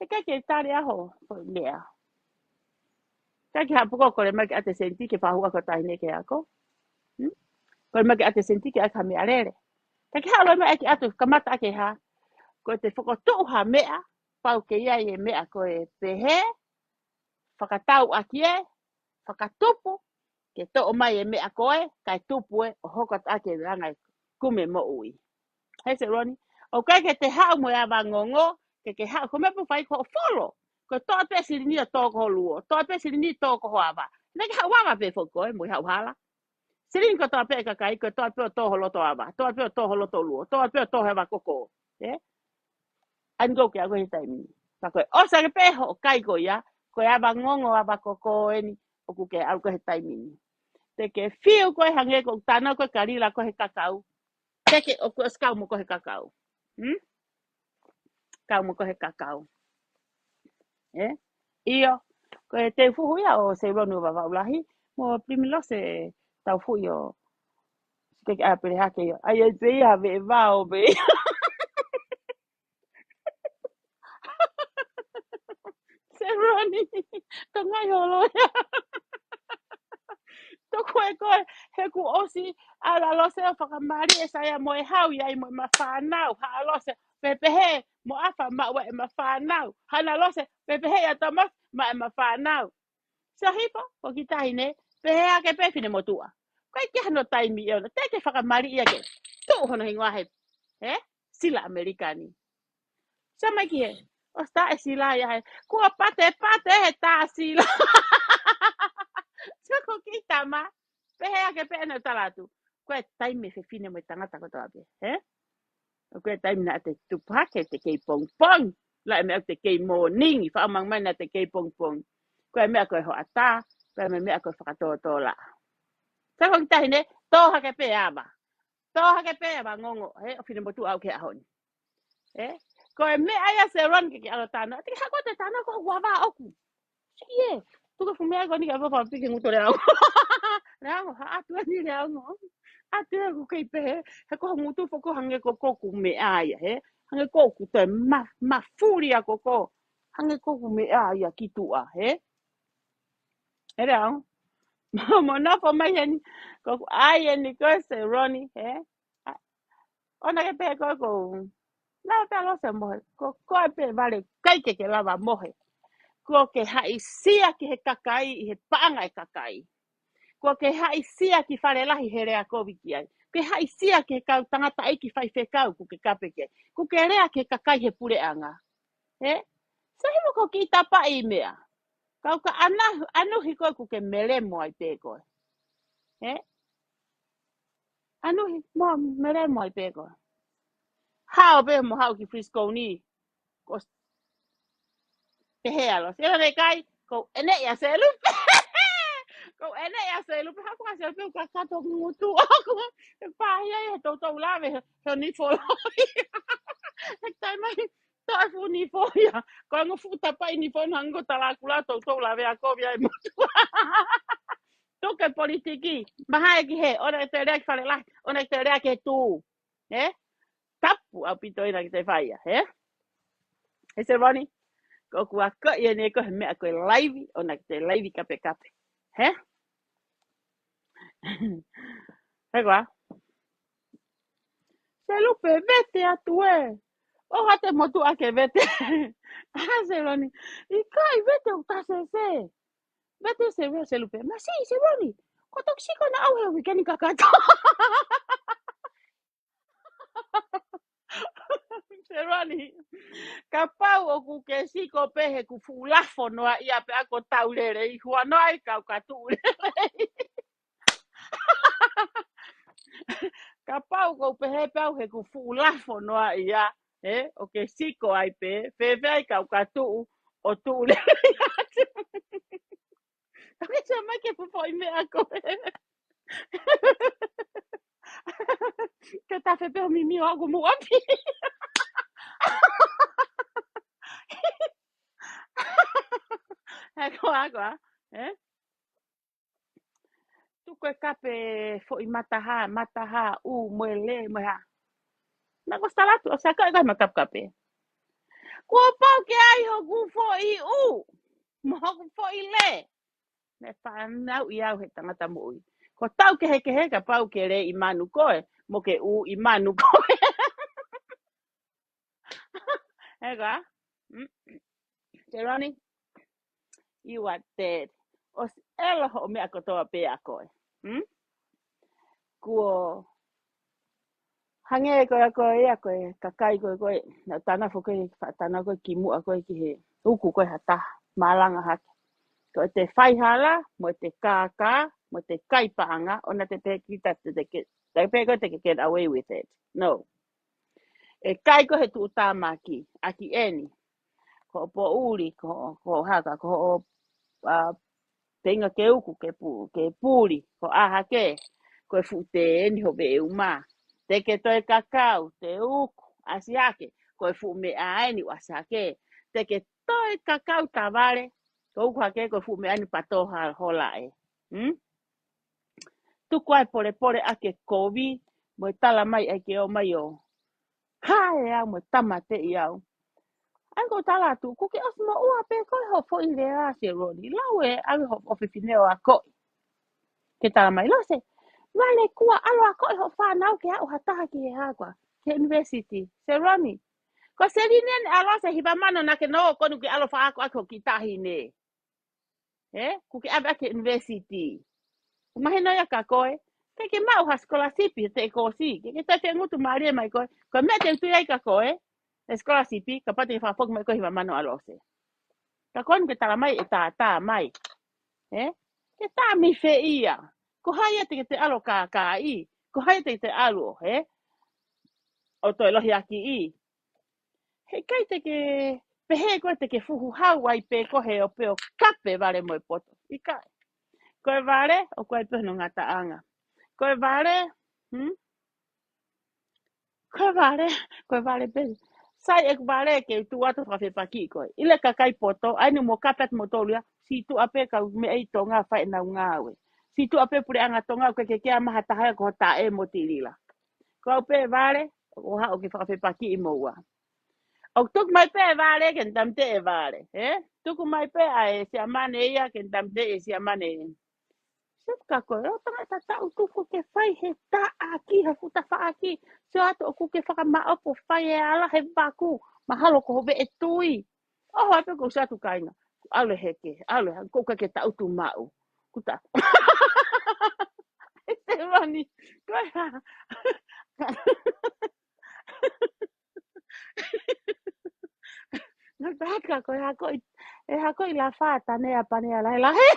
[SPEAKER 1] He ke tari aho, lea. Kaki hapuko ko le maki ate senti ke whahua ko tahine ke ako. Ko le maki ate senti ke aka mea rere. Kaki halo mea ki atu kamata ake ha. Ko te whakotou ha mea. Pau ke ia e mea ko e pehe. Whakatau aki e. Whakatupu. Ke to o mai e mea koe. Kai tupu e o hoko ake rangai kume mo ui. Hei se roni. O kai ke te hao mo e ngongo. Ke hao. Ko mepu whai ko o folo. Ko toa pe sirini o tōko luo. Toa pe sirini tōko hoava. Neke hao wawa pe whoko e. Mui hao hala. Sirin ko toa pe kakai. Ko toa pe o tōho loto ava. Toa pe o tōho loto luo. Toa pe o tōho ava koko. Ango ke ako hitai mini. Tako e osa ke pe ho kai ko ia. Ko e ava ngongo ava koko e ni. Oku ke au ko hitai mini. Te ke fiu ko e hange ko tana ko e karila ko he kakau. Te ke oku e skau mo ko he kakau. Kau mo ko he kakau. Iyo, ko e te fuhu ia o se ronu wa waulahi, mo primilo se tau fu yo, ke a pere hake yo, ai e te ia ve vao ve, se roni, to ngai holo ia, to koe, he ku osi, ala lose o whakamari e saia mo e hau ia i mo e mawhanau, ha lose, pepehe, mo afa maua e mawhanau, hana lose, pepehe ia tamas, ma e mawhanau. So hipo, ko ki tahine, pehe ake pefine mo tua. Kai ke hano taimi e ona, te ke whakamari ia ke, tō hono hingoa he, sila Amerikani. So mai ki he, o sta e sila ia he, kua pate he tā sila. So ko ki tama, pehe ake pehe no talatu. Koe taimi fe fine mo tangata ko toa pe, o koe taimi na te tupake te kei pong pong, la e mea te kei morning, whaamang mai na te kei pong pong. Koe mea koe ho ata, koe mea koe whakatoa la. So ko ki tahine, tō hake pe ama. Tō hake pe ama ngongo, o fine mo tu au ke ahoni. Ko e mea ia se ron ke alo tana, te hako te tana ko wawa oku. Ie, tuka fumea ko ni ka wapa piki nguto le au. Le au, ha atua ni le au ngo. Atua ku kei pe, he ko nguto foko hange ko koku mea ia, hange koku te mafuria koko. Hange koku mea ia ki tua, le au. Mona po mai yani, ko ai yani ko se roni, ona ke pe ko na ta lo se mo ko pe vale kai ke lava mohe ko ke hai sia ki he kakai he panga e kakai ko ke hai sia ki fare lahi he rea covid ki ai ke hai sia ki ka tangata ai ki fai fe kau ku ke kape ke ku ke rea ke kakai he pure anga so he mo ko ki tapa i mea kau ka anu hi ko ku ke mele mo ai pe ko anu hi mo mele mo ai pe ko hao be mo hao ki frisco ni ko te hea lo. Se le kai ko ene ya se lu. Ko ene ya se lu pa ko se pe ka ka to mutu ko pa ya to lave so ni fo. Ek tai mai to fu ni fo ya. Ko ngo fu ta pa ni fo nango ta la kula to lave a ko via mutu. To ke politiki. Maha ki he ora te rek fale la. Ona te rek ke tu. Tapu a pito ina ki te faia, Ese Ronnie. Ko kua ko ia ne ko me ko live ona te live kape kape Hegua se lupe vete a tu o hate motu ake vete se Roni i kai vete o ta se vete se lupe ma si se Roni ko toksiko na au he weekend kakato se Roni ka pau o ku ke siko pehe ku fulafo no ia pe ako taulere i hua no ai ka tu ka pau ko pehe pau he ku fulafo no ia o ke siko ai pe ai ka tu o tu le ke se mai ke fu foi me ako Ke ta fe pe mi mi o go mo api. Agua. Eh? Tu koe kape fo I mataha u moele mo ha. Na go salatu o sa ka ga makap kape. Ko pau ke ai ho gu fo I u. Mo ho fo I le. Me fa nau I au he tangata mo ui. Ko tau ke he ka pau ke re I manu koe. Mo ke u I manu koe. Ega? Te Ronnie, you are dead. Os ela ho me akotoa pe a koe. Kuo hange koe ia koe kakai koe na tana fo koe tana koe ki mua koe ki he uku koe hata malanga hake. Ko te whaihala, mo te kākā, mo te kaipaanga, ona te pekita te peko te get away with it. No. E kai ko he tu tāmaki, aki eni, ko po uri, ko haka, ko tenga ke uku ke puri, ko aha ke, ko e fu te eni ho be uma. Te ke toi kakau, te uku, asiake, ko e fu me a eni wasake. Te ke toi kakau taware, ko uku hake ko fu me ani patoha hola e. Tuku ai pore ake kovi, mo tala mai ake o mai o. Hae au mo tamate I au. Ango tala tu, kuke osmo ua pe koi ho fo I rea se roni. Laue au ho ofipineo a koi. Ke tala mai lo se. Wale kua alo a koi ho whanau ke au hataha ki he hagwa. Ke university. Se roni. Ko se rinen alo se hiba mano na ke no konu ke alo wha ako ki tahi ne. Kuke abe ake university. Mahino ya ka koe. Ke ke mau ha skola sipi te ko si. Ke te te ngutu maria mai koe. Ko me te tu ka koe. Skola sipi ka pati fa fok mai koe hiba mano alo se. Ka kon ke tala mai e tā mai. Ke tā mi fe ia. Ko haia te alo ka I. Ko haia te alo, o toi lohi aki I. He kai te ke pehe koe te ke fuhu hau ai pe kohe o peo kape vale mo poto. I kai. Koe vale o koe pehe no ngata anga. Koe vale, koe vale pe. Sai ek vale ke tu watu whawhi paki koe. Ile ka kai poto, ainu mo kapet mo tolia, si tu ape ka me ei tonga whai na ngawe. Si tu ape pure anga tonga koe ke kia maha tahaya ko ta e mo tirila. Koe pe vale, o ha o ke whawhi paki I moua. O tuk mai pe vale ken tamte e vale. Tuku mai pe ai si amane ia ken tamte e si amane e. Sika koe, o tanga ta utuku ke whai he ta aki, ha futa wha aki. Se ato o kuke whaka maopo whai e ala he baku. Mahalo ko hove e tui. Oho ape ko satu kaina. Ale heke, ale kuka ke ta utu mau. Kuta. Te mani. Koe ha. No taka koe ha koe la whata nea panea lahe lahe.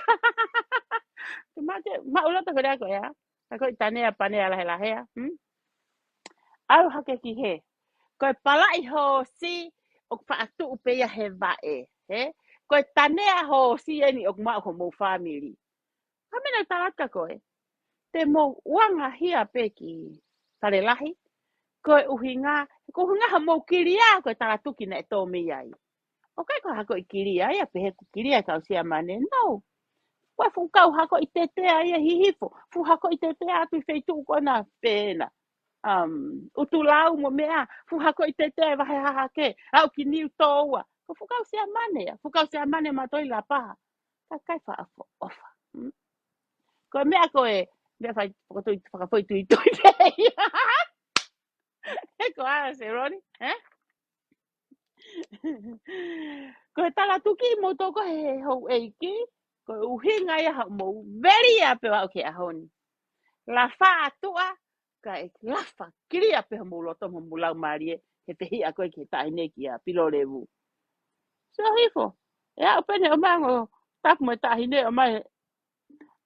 [SPEAKER 1] Maulata koe koe ha. Ha koe tanea panea lahe lahe. Au hake ki he. Koe palai ho si o whaatu upeia he vae. Koe tanea ho si eni o mau ho mo family. Hamena tarata koe. Te mo wanga hia peki tare lahi. Koe uhinga. Ko hunga ha mo kiria koe taratuki na e tō mi ai. O kai ko hako I kiria ia pehe ku kiria kau sia mane. No. Koe fu kau hako I tetea ia hihifo. Fu hako I tetea atu I feitu kona pena. Utulau mo mea. Fu hako I tetea vahe hahake. Au ki niu toua. Ko fu kau sia mane ya. Fu kau sia mane matoi la paha. Ka kai wha afo ofa. Koe mea koe. Mea whakafoi tui tui pei. Ko ara se roni. Koe tala tuki mo toko he hou eiki. Koe uhinga ia hau mo veri a pe wau ke ahoni. La wha atua. Ka e lafa kiri a pe mo loto mo mulau marie. He te hi a koe ke tae neki a pilo revu. So hifo. E au pene o mango. Tak mo tahi ne o mai.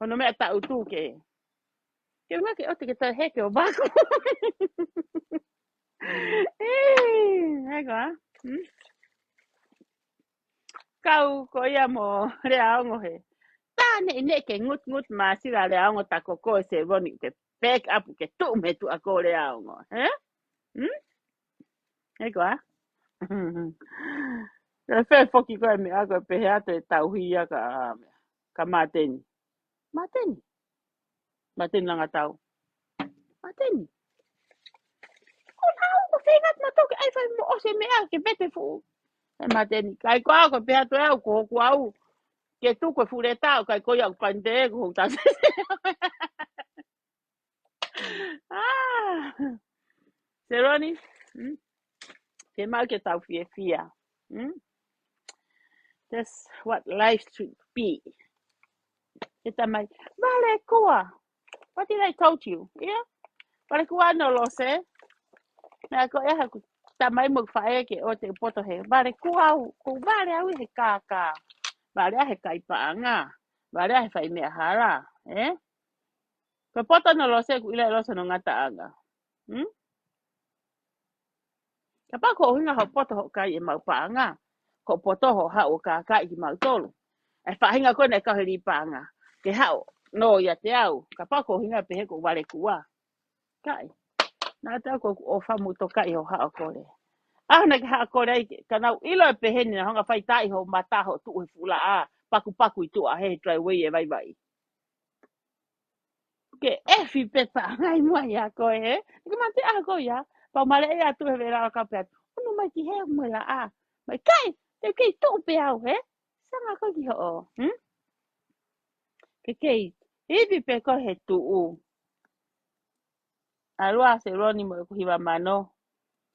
[SPEAKER 1] Ono mea ta utu ke. Ke mga ke ote ke tae heke o bako. Heko ha. Kau ko ia mo rea ongo he. Tāne I ne ke ngut ma sira le aongo tako koe se roni back up ke tu me tu ako le au ngo. E kwa. Le fe foki ko me ako pe ha te tauhia ka mateni. Mateni. Mateni langa tau. Mateni. Ko tau ko fengat matok ai fa mo o se me a ke bete fu. E mateni. Kai ko pe ha to au ko au. Ke tu ko fu le tau kai ko ya pande ko ta. Ah. Seroni. Ke mau ke tau fia. That's what life should be. Kita mai, vale kua. What did I told you? Yeah? Vale kua no lo sé. Na ko e ha ku tamai mo fae ke o te poto he. Vale kua ku vale au he kaka. Vale he kai paanga. Vale he fai me hara. Ko poto no lo sé ku ile lo so no ngata anga. Kapa ko hinga ho poto ho kai e mau paanga. Ko poto ho ha o kaka i mau tolu. E fa hinga ko ne ka heli paanga. Ke hao no ya te au. Kapa ko hinga pe he ko vale kua. Kai. Na ta ko o fa mu to kai ho ha ko le. Na ha ko le kana ilo pe he ni honga fai tai ho mata ho tu e fula paku paku i tu a he try we e vai vai. Ke e fi pe pa ngai mo ya ko he. Ke mate ko ya. Pa male e atu he vera ka pe. Uno mai ki he mo la Mai kai te ke tu pe au he. Sanga ko ki ho. Ke hivi pe ko he tu u. Alua se roni mo ku hiwa mano.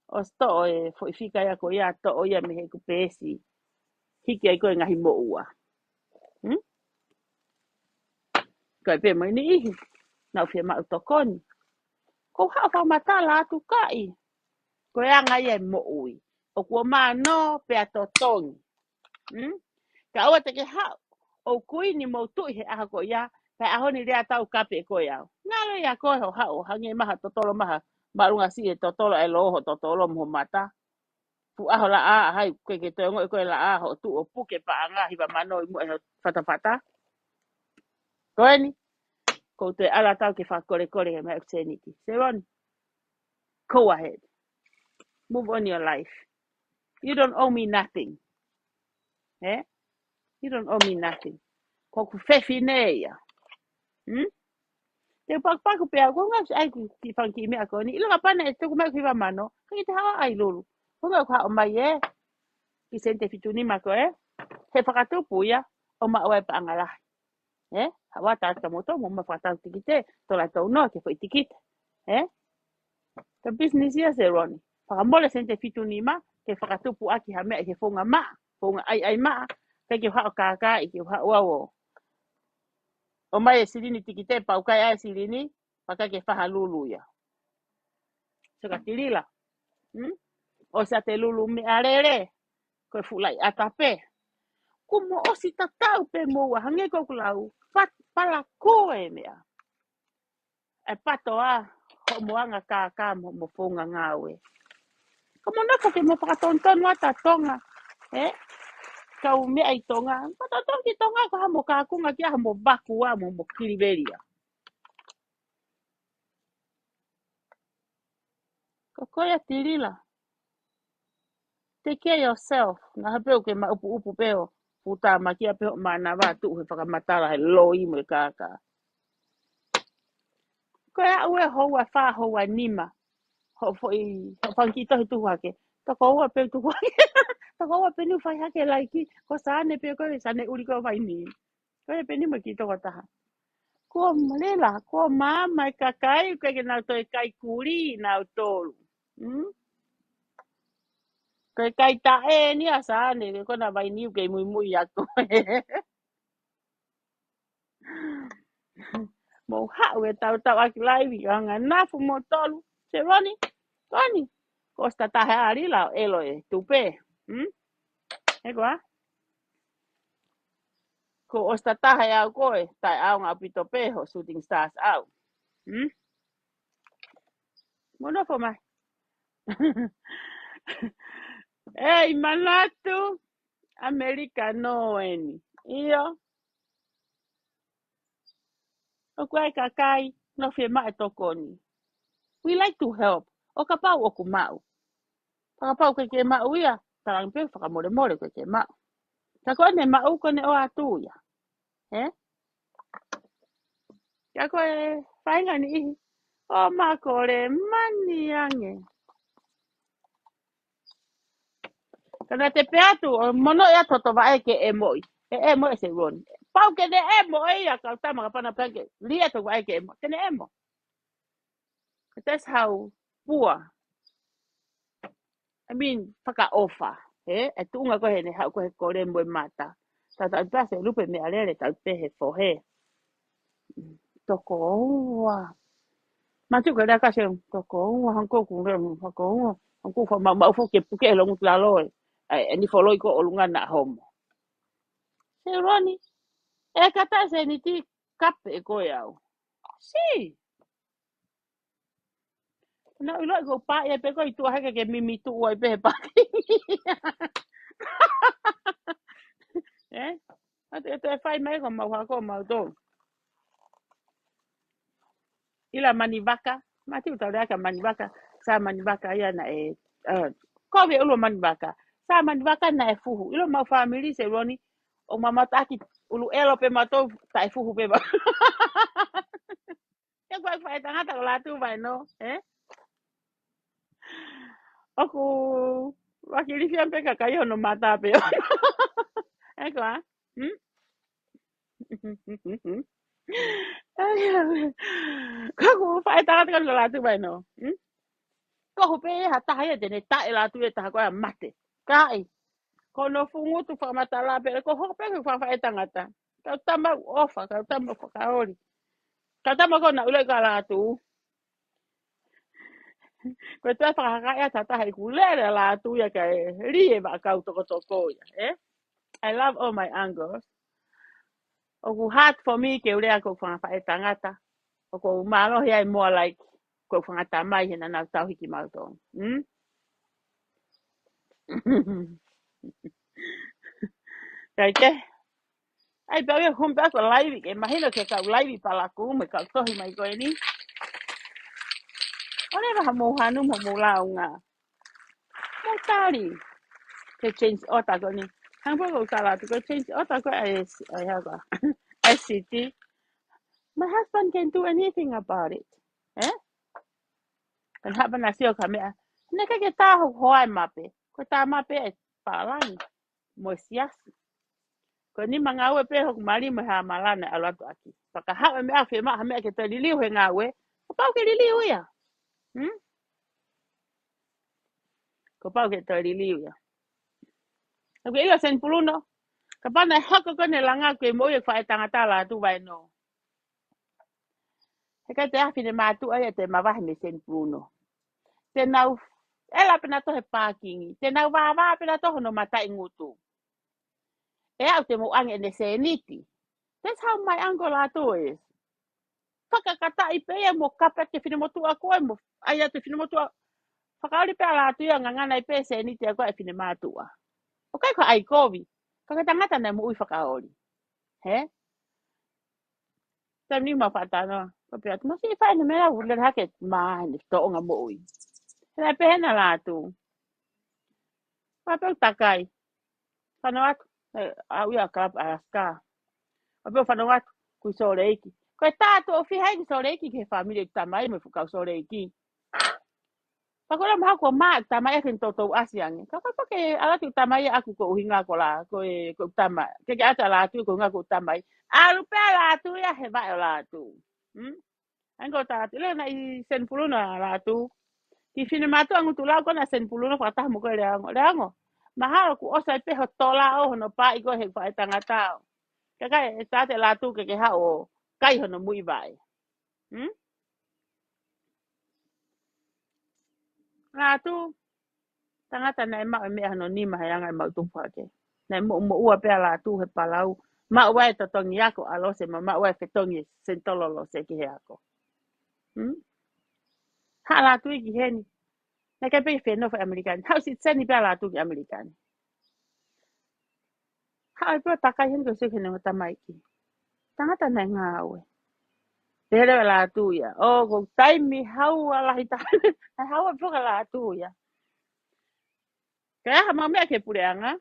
[SPEAKER 1] O sto e foi fika ya ko ya to o ya me he ku pesi. Hiki ai ko ngahi mo ua. Ko pe mo ni ihi. Na fia ma to kon. Ko ha fa mata la tu kai. Ko ya nga ye mo ui. O ko ma no pe to ton. Ka o te ke ha. O kui ni mo tu he a ko ya. Ka aho ni rea tau kape ko ya. Ngalo ya ko ho ha o hange maha to tolo maha. Marunga si e to tolo e lo ho to tolo mo mata. Fu aho la hai ke to ngo ko la ho tu o pu ke pa nga hi ba mano mo e fata fata. Ko ni ko te ala tau ke whakore kore he mai opportunity. So on, go ahead. Move on your life. You don't owe me nothing. You don't owe me nothing. Ko ku fefi ne ya. Te pak pe ko nga ai ku ki fanki me ko ni ila pa na te ku mai ku va mano. Ki te ha ai lulu. Ko nga ka o mai ki sente fituni ma ko He whakatu puia o ma oe pa angala. Hawa ta moto mo ma whakatau tikite. Tola tau no ke fo tikite. The business ia se roni. Whakamole sente fitu ni ma, ke whakatupu aki ha mea ke whonga ma, whonga ai ma, ke ke hao kaka i ke hao awo. O mai e sirini tikite, pau kai ai sirini, paka ke whaha lulu ia. So ka tirila. O sa te lulu me arere, koe fulai atape. Kumo o si tatau pe moa, hange kokulau, pala koe mea. E pato ho moanga kaka mo whonga ngawe. Como na ko ke mo whakatonton wata tonga. Kau me ai tonga. Pataton ki tonga ko hamo kakunga ki hamo baku mo kiriveria. Ko koia tirila. Take care yourself. Nga hapeo ke ma upu peo. Puta makia peo mana wa tu he whakamatara he loi mo kaka. Koia ue hoa wha hoa nima. Ho foi whanki tohi tu hake. Tako ua peo tu hake. Tako ua penu whai hake laiki. Ko sane peo koe sane uri ko whai ni. Koia penu ma ki toko taha. Ko malela, ko mama kakai ko ke na to kai kuri na tolu. Ko kai ta ni asa ne ko na vai ni ke muy ya ko. Mo ha we tau aki live nga na fu mo tolu. Se roni, roni. Ko sta ta ha ari la elo e tupe. E ko ko osta ta ha ko e ta au nga pito pe ho shooting stars out. Mo no fo mai. Ei, manatu. America noeni. Iyo. O kwai kakai. no fe mai toko ni. We like to help. O ka pau o ku mau. Pa pau ke mau ia. Tarang pe whaka more more ke mau. Ta koe ne mau ko ne o atu ia. Eh? Ka koe whainga ni ihi. O makore mani ange. Kana te pe atu o mono ia toto vai ke e moi. E moi se ron. Pau ke ne e moi ia ka tama ka pana peke. Lia to vai ke e moi. Ke ne e moi. That's how poor. I mean, whaka ofa. Eh? E tunga ko he ne hau ko he kore mo mata. Tata pase lupe me alele tau pe he fo he. Toko oa. Matu ka raka se toko oa hanko ku re toko oa. Hanko fa ma fo ke puke lo ngut la lo. E ni fo lo ko olunga na homo. Se roni. E kata se ni ti kape e ko yao. Si. Na ulo ko pa e pe ko i tu hake ke mimi tu o pe pa. Eh? Ate te fai mai ko mau ko mau to. Ila manivaka. Mati utaweka manivaka. Sa manivaka ya na ko be ulo manivaka. Sa manivaka na e fuhu. Ilo mau family se roni o mama taki ulu elo pe mato ta e fuhu pe ba. E ko fa tanga ta la tu vai no. Eh? Aku wakili fiampe kakayo no mata pe. Eh ko ah? Hmm? Kaku fa tanga ta la tu vai no. Hmm? Ko hope ha ta ya de ne ta e la tu e ta ko mate. Kai. Kono fungu tu whamatala pere ko hope ku whawhae tangata. Kau tama ofa, kau tama whakaori. Kau tama ko na ule ka la tu. Ko te whakakaya tata hei ku lere la tu ya kai rie wa kau toko ya. Eh? I love all my uncles. O ku hard for me ke ule ako whawhae tangata. O ku malo hea more like ko whangata mai hena na tau hiki mautong. Hmm? Kai te. Ai pau humpe ako live ke mahina ke kau live palaku me kau tohi mai koe ni. Ole ba mo hanu mo la nga. Mo tari. Ke change ota ko ni. Hang po ko sala to change ota ko I have a ICT. My husband can do anything about it. Eh? Kan haba na sio kamera. Ne ke ta ho hoai mape. Ko ta mape e palang. Mo sias. Ko ni manga we pe ho mali mo ha malana ala to aki. Paka ha me afi ma ha me ke to liliu he ngawe. Ko pa ke liliu ya. Hm? Ko pa ke to liliu ya. Ko io sen puluno. Kapana hako ko ne langa ko mo ye fa tangata la tu vai no. He ka te afi ne matu ai te mawahi me sen puluno. Te nau ela pena to he parking. Te nau va pena to no mata ingutu. E au te mo ange ne seniti. That's how my uncle ato is. Whakakata i pe e mo kapa te whine motu a koe mo. Ai a te whine motu a. Whakaori pe ala atu ia ngangana i pe seniti a koe e whine matua. O kai ko ai kovi. Kakatangata na mo ui whakaori. He? Tam ni ma whatano. Ko pe atu masi whae na mera wule hake maa ni to onga mo ui. Hena pe hena la atu. Wapeu takai. Whanau atu. Au ia krap a ska. Wapeu whanau atu. Kui sore iki. Koe tātu o whihai ki sore iki ke whamire tamai me whukau sore iki. Pakora maha ko maa tamai akin toto asiange. Kako pake alatu tamai aku ko uhinga ko la. Ko tamai. Keke ata la atu ko uhinga ko tamai. Alupe la atu ya he vai la atu. Angko tātu. Ile na i sen puluna la atu. Ki whine matu angu tu lau kona sen puluna whakataha mo koe reango. Reango. Mahalo ku osa i peho tola o hono pā i koe he whae tangatao. Kakai e tate la atu keke hao kai hono mui vai. La atu. Tangata na e mau e mea hano ni mahe anga e mau tupake. Na e mo ua pea la atu he palau. Ma ua e totongi ako alo se ma ua e whetongi sentololo se ki he ako. Ha la atu i ki heni. Na kai pei whenua whai Amerikani. Hau si seni pea la atu ki Amerikani. Ha ai pua takai hen ko se kene o tamaiki. Tangata na ngā aue. Te hele la tu ya. O ko taimi hau ala hita. Hau a foka la tu ya. Kaya ha mea ke pureanga.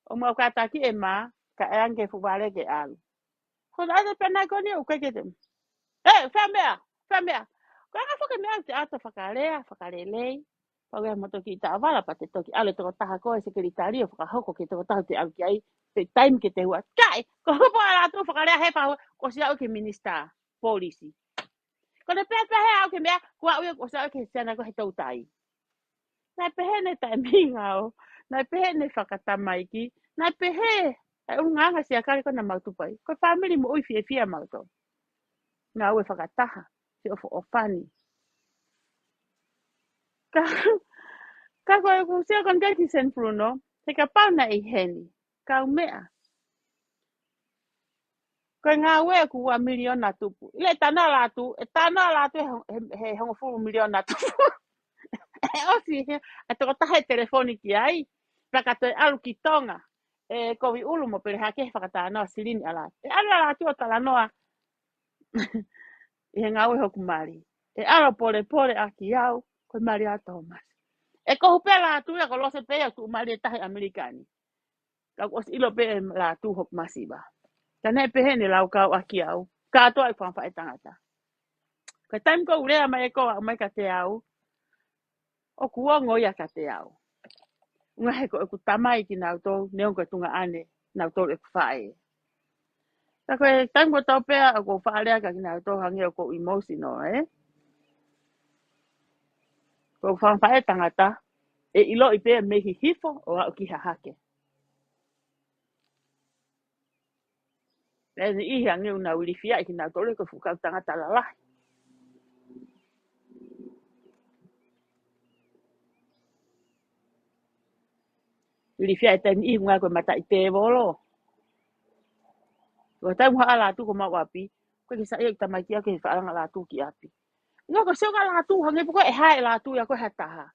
[SPEAKER 1] O mau kataki e ma. Ka e ange fubare ke alu. Ko na ate pena ko ni o kake te. Whamea. Whamea. Ko anga foka mea te ato whakalea. Whakalelei. Pau moto ki ta avala pa te toki. Ale toko taha koe se kiritario. Whakahoko ke toko taha te au ki ai. Te taimi ke te hua. Kai. Ko hopo ala tu whakalea he pau. Ko si au ke minista. Polisi. Ko le pepe he au ke mea. Kua ue ko sa au ke sena ko he tau tai. Nai pehe ne tai mingao. Nai pehe ne whakatamaiki. Nai pehe. Ai unganga si akari ko na mautupai. Ko family mo ui fie fia mauto. Ngā ue whakataha. Si ofo ofani. Ka ka koe ku sia kon kei sen Bruno. Te ka pau na i heni. Ka umea. Ko ngā ue ku ua miliona tupu. Ile tana latu. E tana latu he hongo furu miliona tupu. E osi he. A toko tahe telefoni ki ai. Whakatoe alu ki tonga. E kowi ulu mo pere hake whakata noa silini ala. E ala latu o tala noa. I he ngā ue hoku mari. E ala pole pole a ki au. Koe mari a Thomas. E kohu pe latu ya ko lose pe ya tu mari e tahe Amerikani. Ka os ilo pe latu hoku masiba. Tane pe he ni lau kau a ki au. Ka atoa i whanwha e tangata. Ka taim ko urea mai e koa mai ka te au. O kua ngoia ka te au. Unga he ko e ku tamai ki nau tau. Neon ko tunga ane. Nau tau e ku whae. Ta koe taim ko tau pea a ko whaalea ka ki nau tau hangi o ko emotional Ko whanwha e tangata. E ilo i pea mehi hifo o au ki hahake. E ni ihi angi una uri fia i ki nau tau le ko fukau tangata la lahi. Uri fia e tani ihi ngā koe mata i te volo. Ko taim haa la tu ko mau api. Ko ki sa ia ki tamai ki au ke whaaranga la tu ki api. Nga ko seo ka la tu hangi puko e hae la tu ya ko he taha.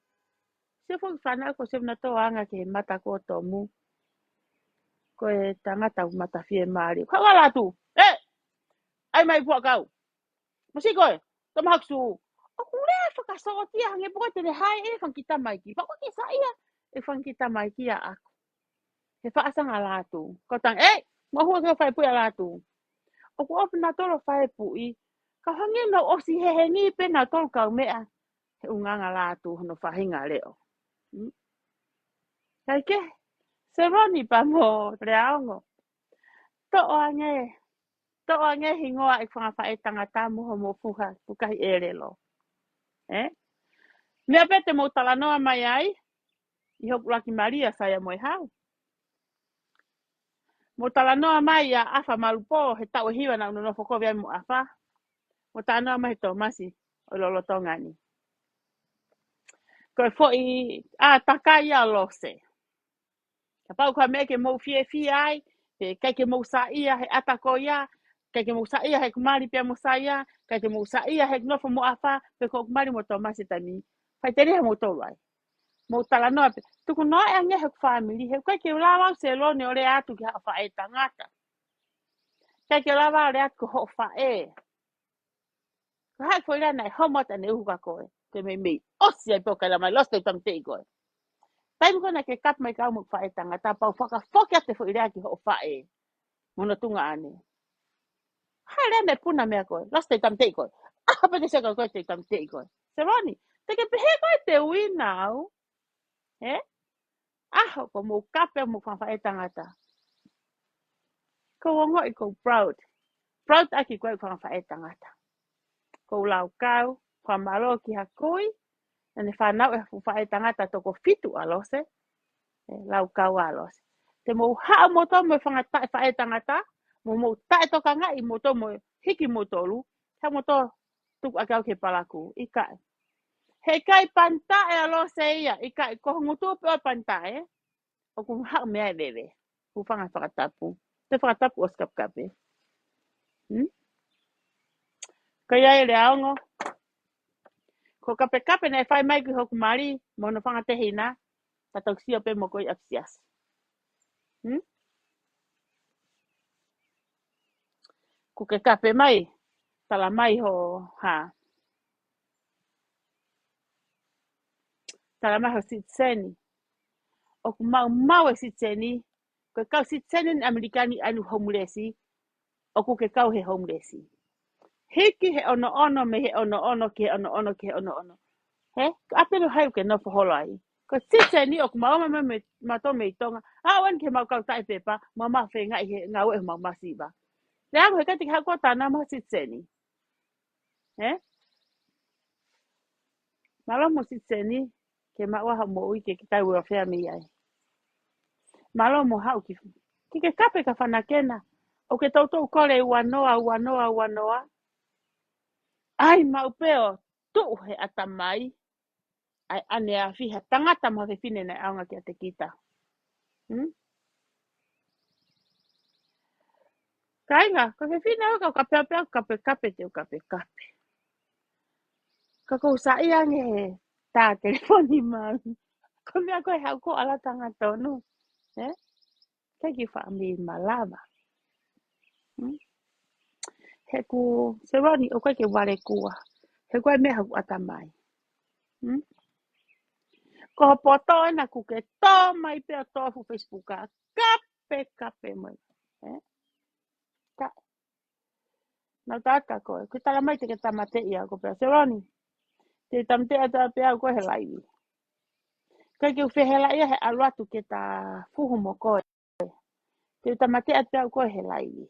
[SPEAKER 1] Seo fo ki whanau ko seo na tau anga ke mata ko to mu. Ko e tangata mata fie maari. Ko ka la tu. Ai mai puak kau. Masi koe. Tama haksu. O kule whakasotia hangi puko te le hae e whankita mai ki. Pako ki sa ia. E whankita mai ki a ako. He whaasanga la tu. Ko tang mahua ke whai pui a la tu. O ku opi na tolo whai pui. Ka hangi no osi he ni pe na tolo kau mea. He unganga la tu hono whahinga leo. Kai ke? Se roni pa mo reaongo. To ange hingoa e whanga e tangata muho mo fuha. Pukahi ere lo. Mea pete mo talanoa mai ai. I hoku laki Maria saya moe hau. Mo talanoa mai a afa malupo. He tau hiwa na unono fokovi ai mo afa. Mo talanoa mai Tomasi. O lolo tongani. Koe fo i takai a lose. Ka pau ka meke mo fie ai. He kai ke mo sa ia he atako ia. Kai ke mo sa ia he kumari pia mo sa ia. Kai ke mo sa ia he nofo mo afa. Pe ko kumari mo Tomasi tani. Pai tere he mo tolai. Mo talanoa pe. Tuku noa e ange he family. He kai ke lawa se lo ne ore atu ki hafa e tangata. Kai ke lawa ore atu ko hofa e. Ko hai ko ira nai homota ne uhuka koe. Te me mei. Osi ai poka la mai loste i tamtei koe. Tai mo na ke kap mai kau mo fae tangata pau whaka whokia te whuirea ki ho fae. Mono tunga ane. Hai rea me puna mea koe. Loste i tamtei koe. Apa te seka koe te tamtei koe. Se roni. Te ke pehe koe te ui nau. Aho ko mo kape mo fae tangata. Ko wongo i ko proud. Proud aki koe fae tangata. Ko lau kau. Kwa malo ki ha koi. Nane whanau e fae tangata toko fitu alose. Lau kau alose. Te mo haa mo tō mo whangata e whae tangata. Mo tae toka ngai mo tō mo hiki mo tōlu. Ka mo tō tuku ake au ke palaku. I kai. He kai pantae alose ia. I kai ko ngutu pe o pantae. O ku haa mea e wewe. Ku whanga whakatapu. Te whakatapu o skapkape. Ka iai le aongo. Ko kape kape nei whai mai ki hoku mari. Mono whanga te hina. Tatou sio pe mo koi apsias. Ku ke kape mai. Tala mai ho ha. Tala mai ho sitseni. O ku mau e sitseni. Ko kau sitseni ni Amerikani anu homelessi. O ku ke kau he homelessi. Hiki he ono me he ono ke ono ke ono. He? Ape no hai ke no foholai. Ko sitseni o ku mau me mato me tonga. Wan ke mau kau tai pepa. Mama fe ngai he ngau e mau masiba. Le aku he kati hako tana mo sitseni. He? Malo mo sitseni. Ke maua ha mo ui ke kai ua fea mi ai. Malo mo hau ki. Ki ke kape ka whanakena. O ke tautou kore wanoa. Ai mau peo. Tu he atamai. Ai ane a fiha tangata mo he fine na aunga ki a te kita. Kainga, ka he fine au ka kape te o kape. Ka kou sa iange he tā telefoni mai. Ko mea koe hau ko ala tangata onu. Kei ki wha mi malama. He ku se roni o koe ke wale kua. He koe mea hau atamai. Ko poto na ku ke tō mai pia tō fu Facebook a kape mai. Ka na tata koe. Ku tala mai te ke tamate ia ko pia. Se roni. Te tamate ata pia koe he laiwi. Koe ke uwhehela ia he aluatu ke ta fuhu mo koe. Te tamate ata pia koe he laiwi.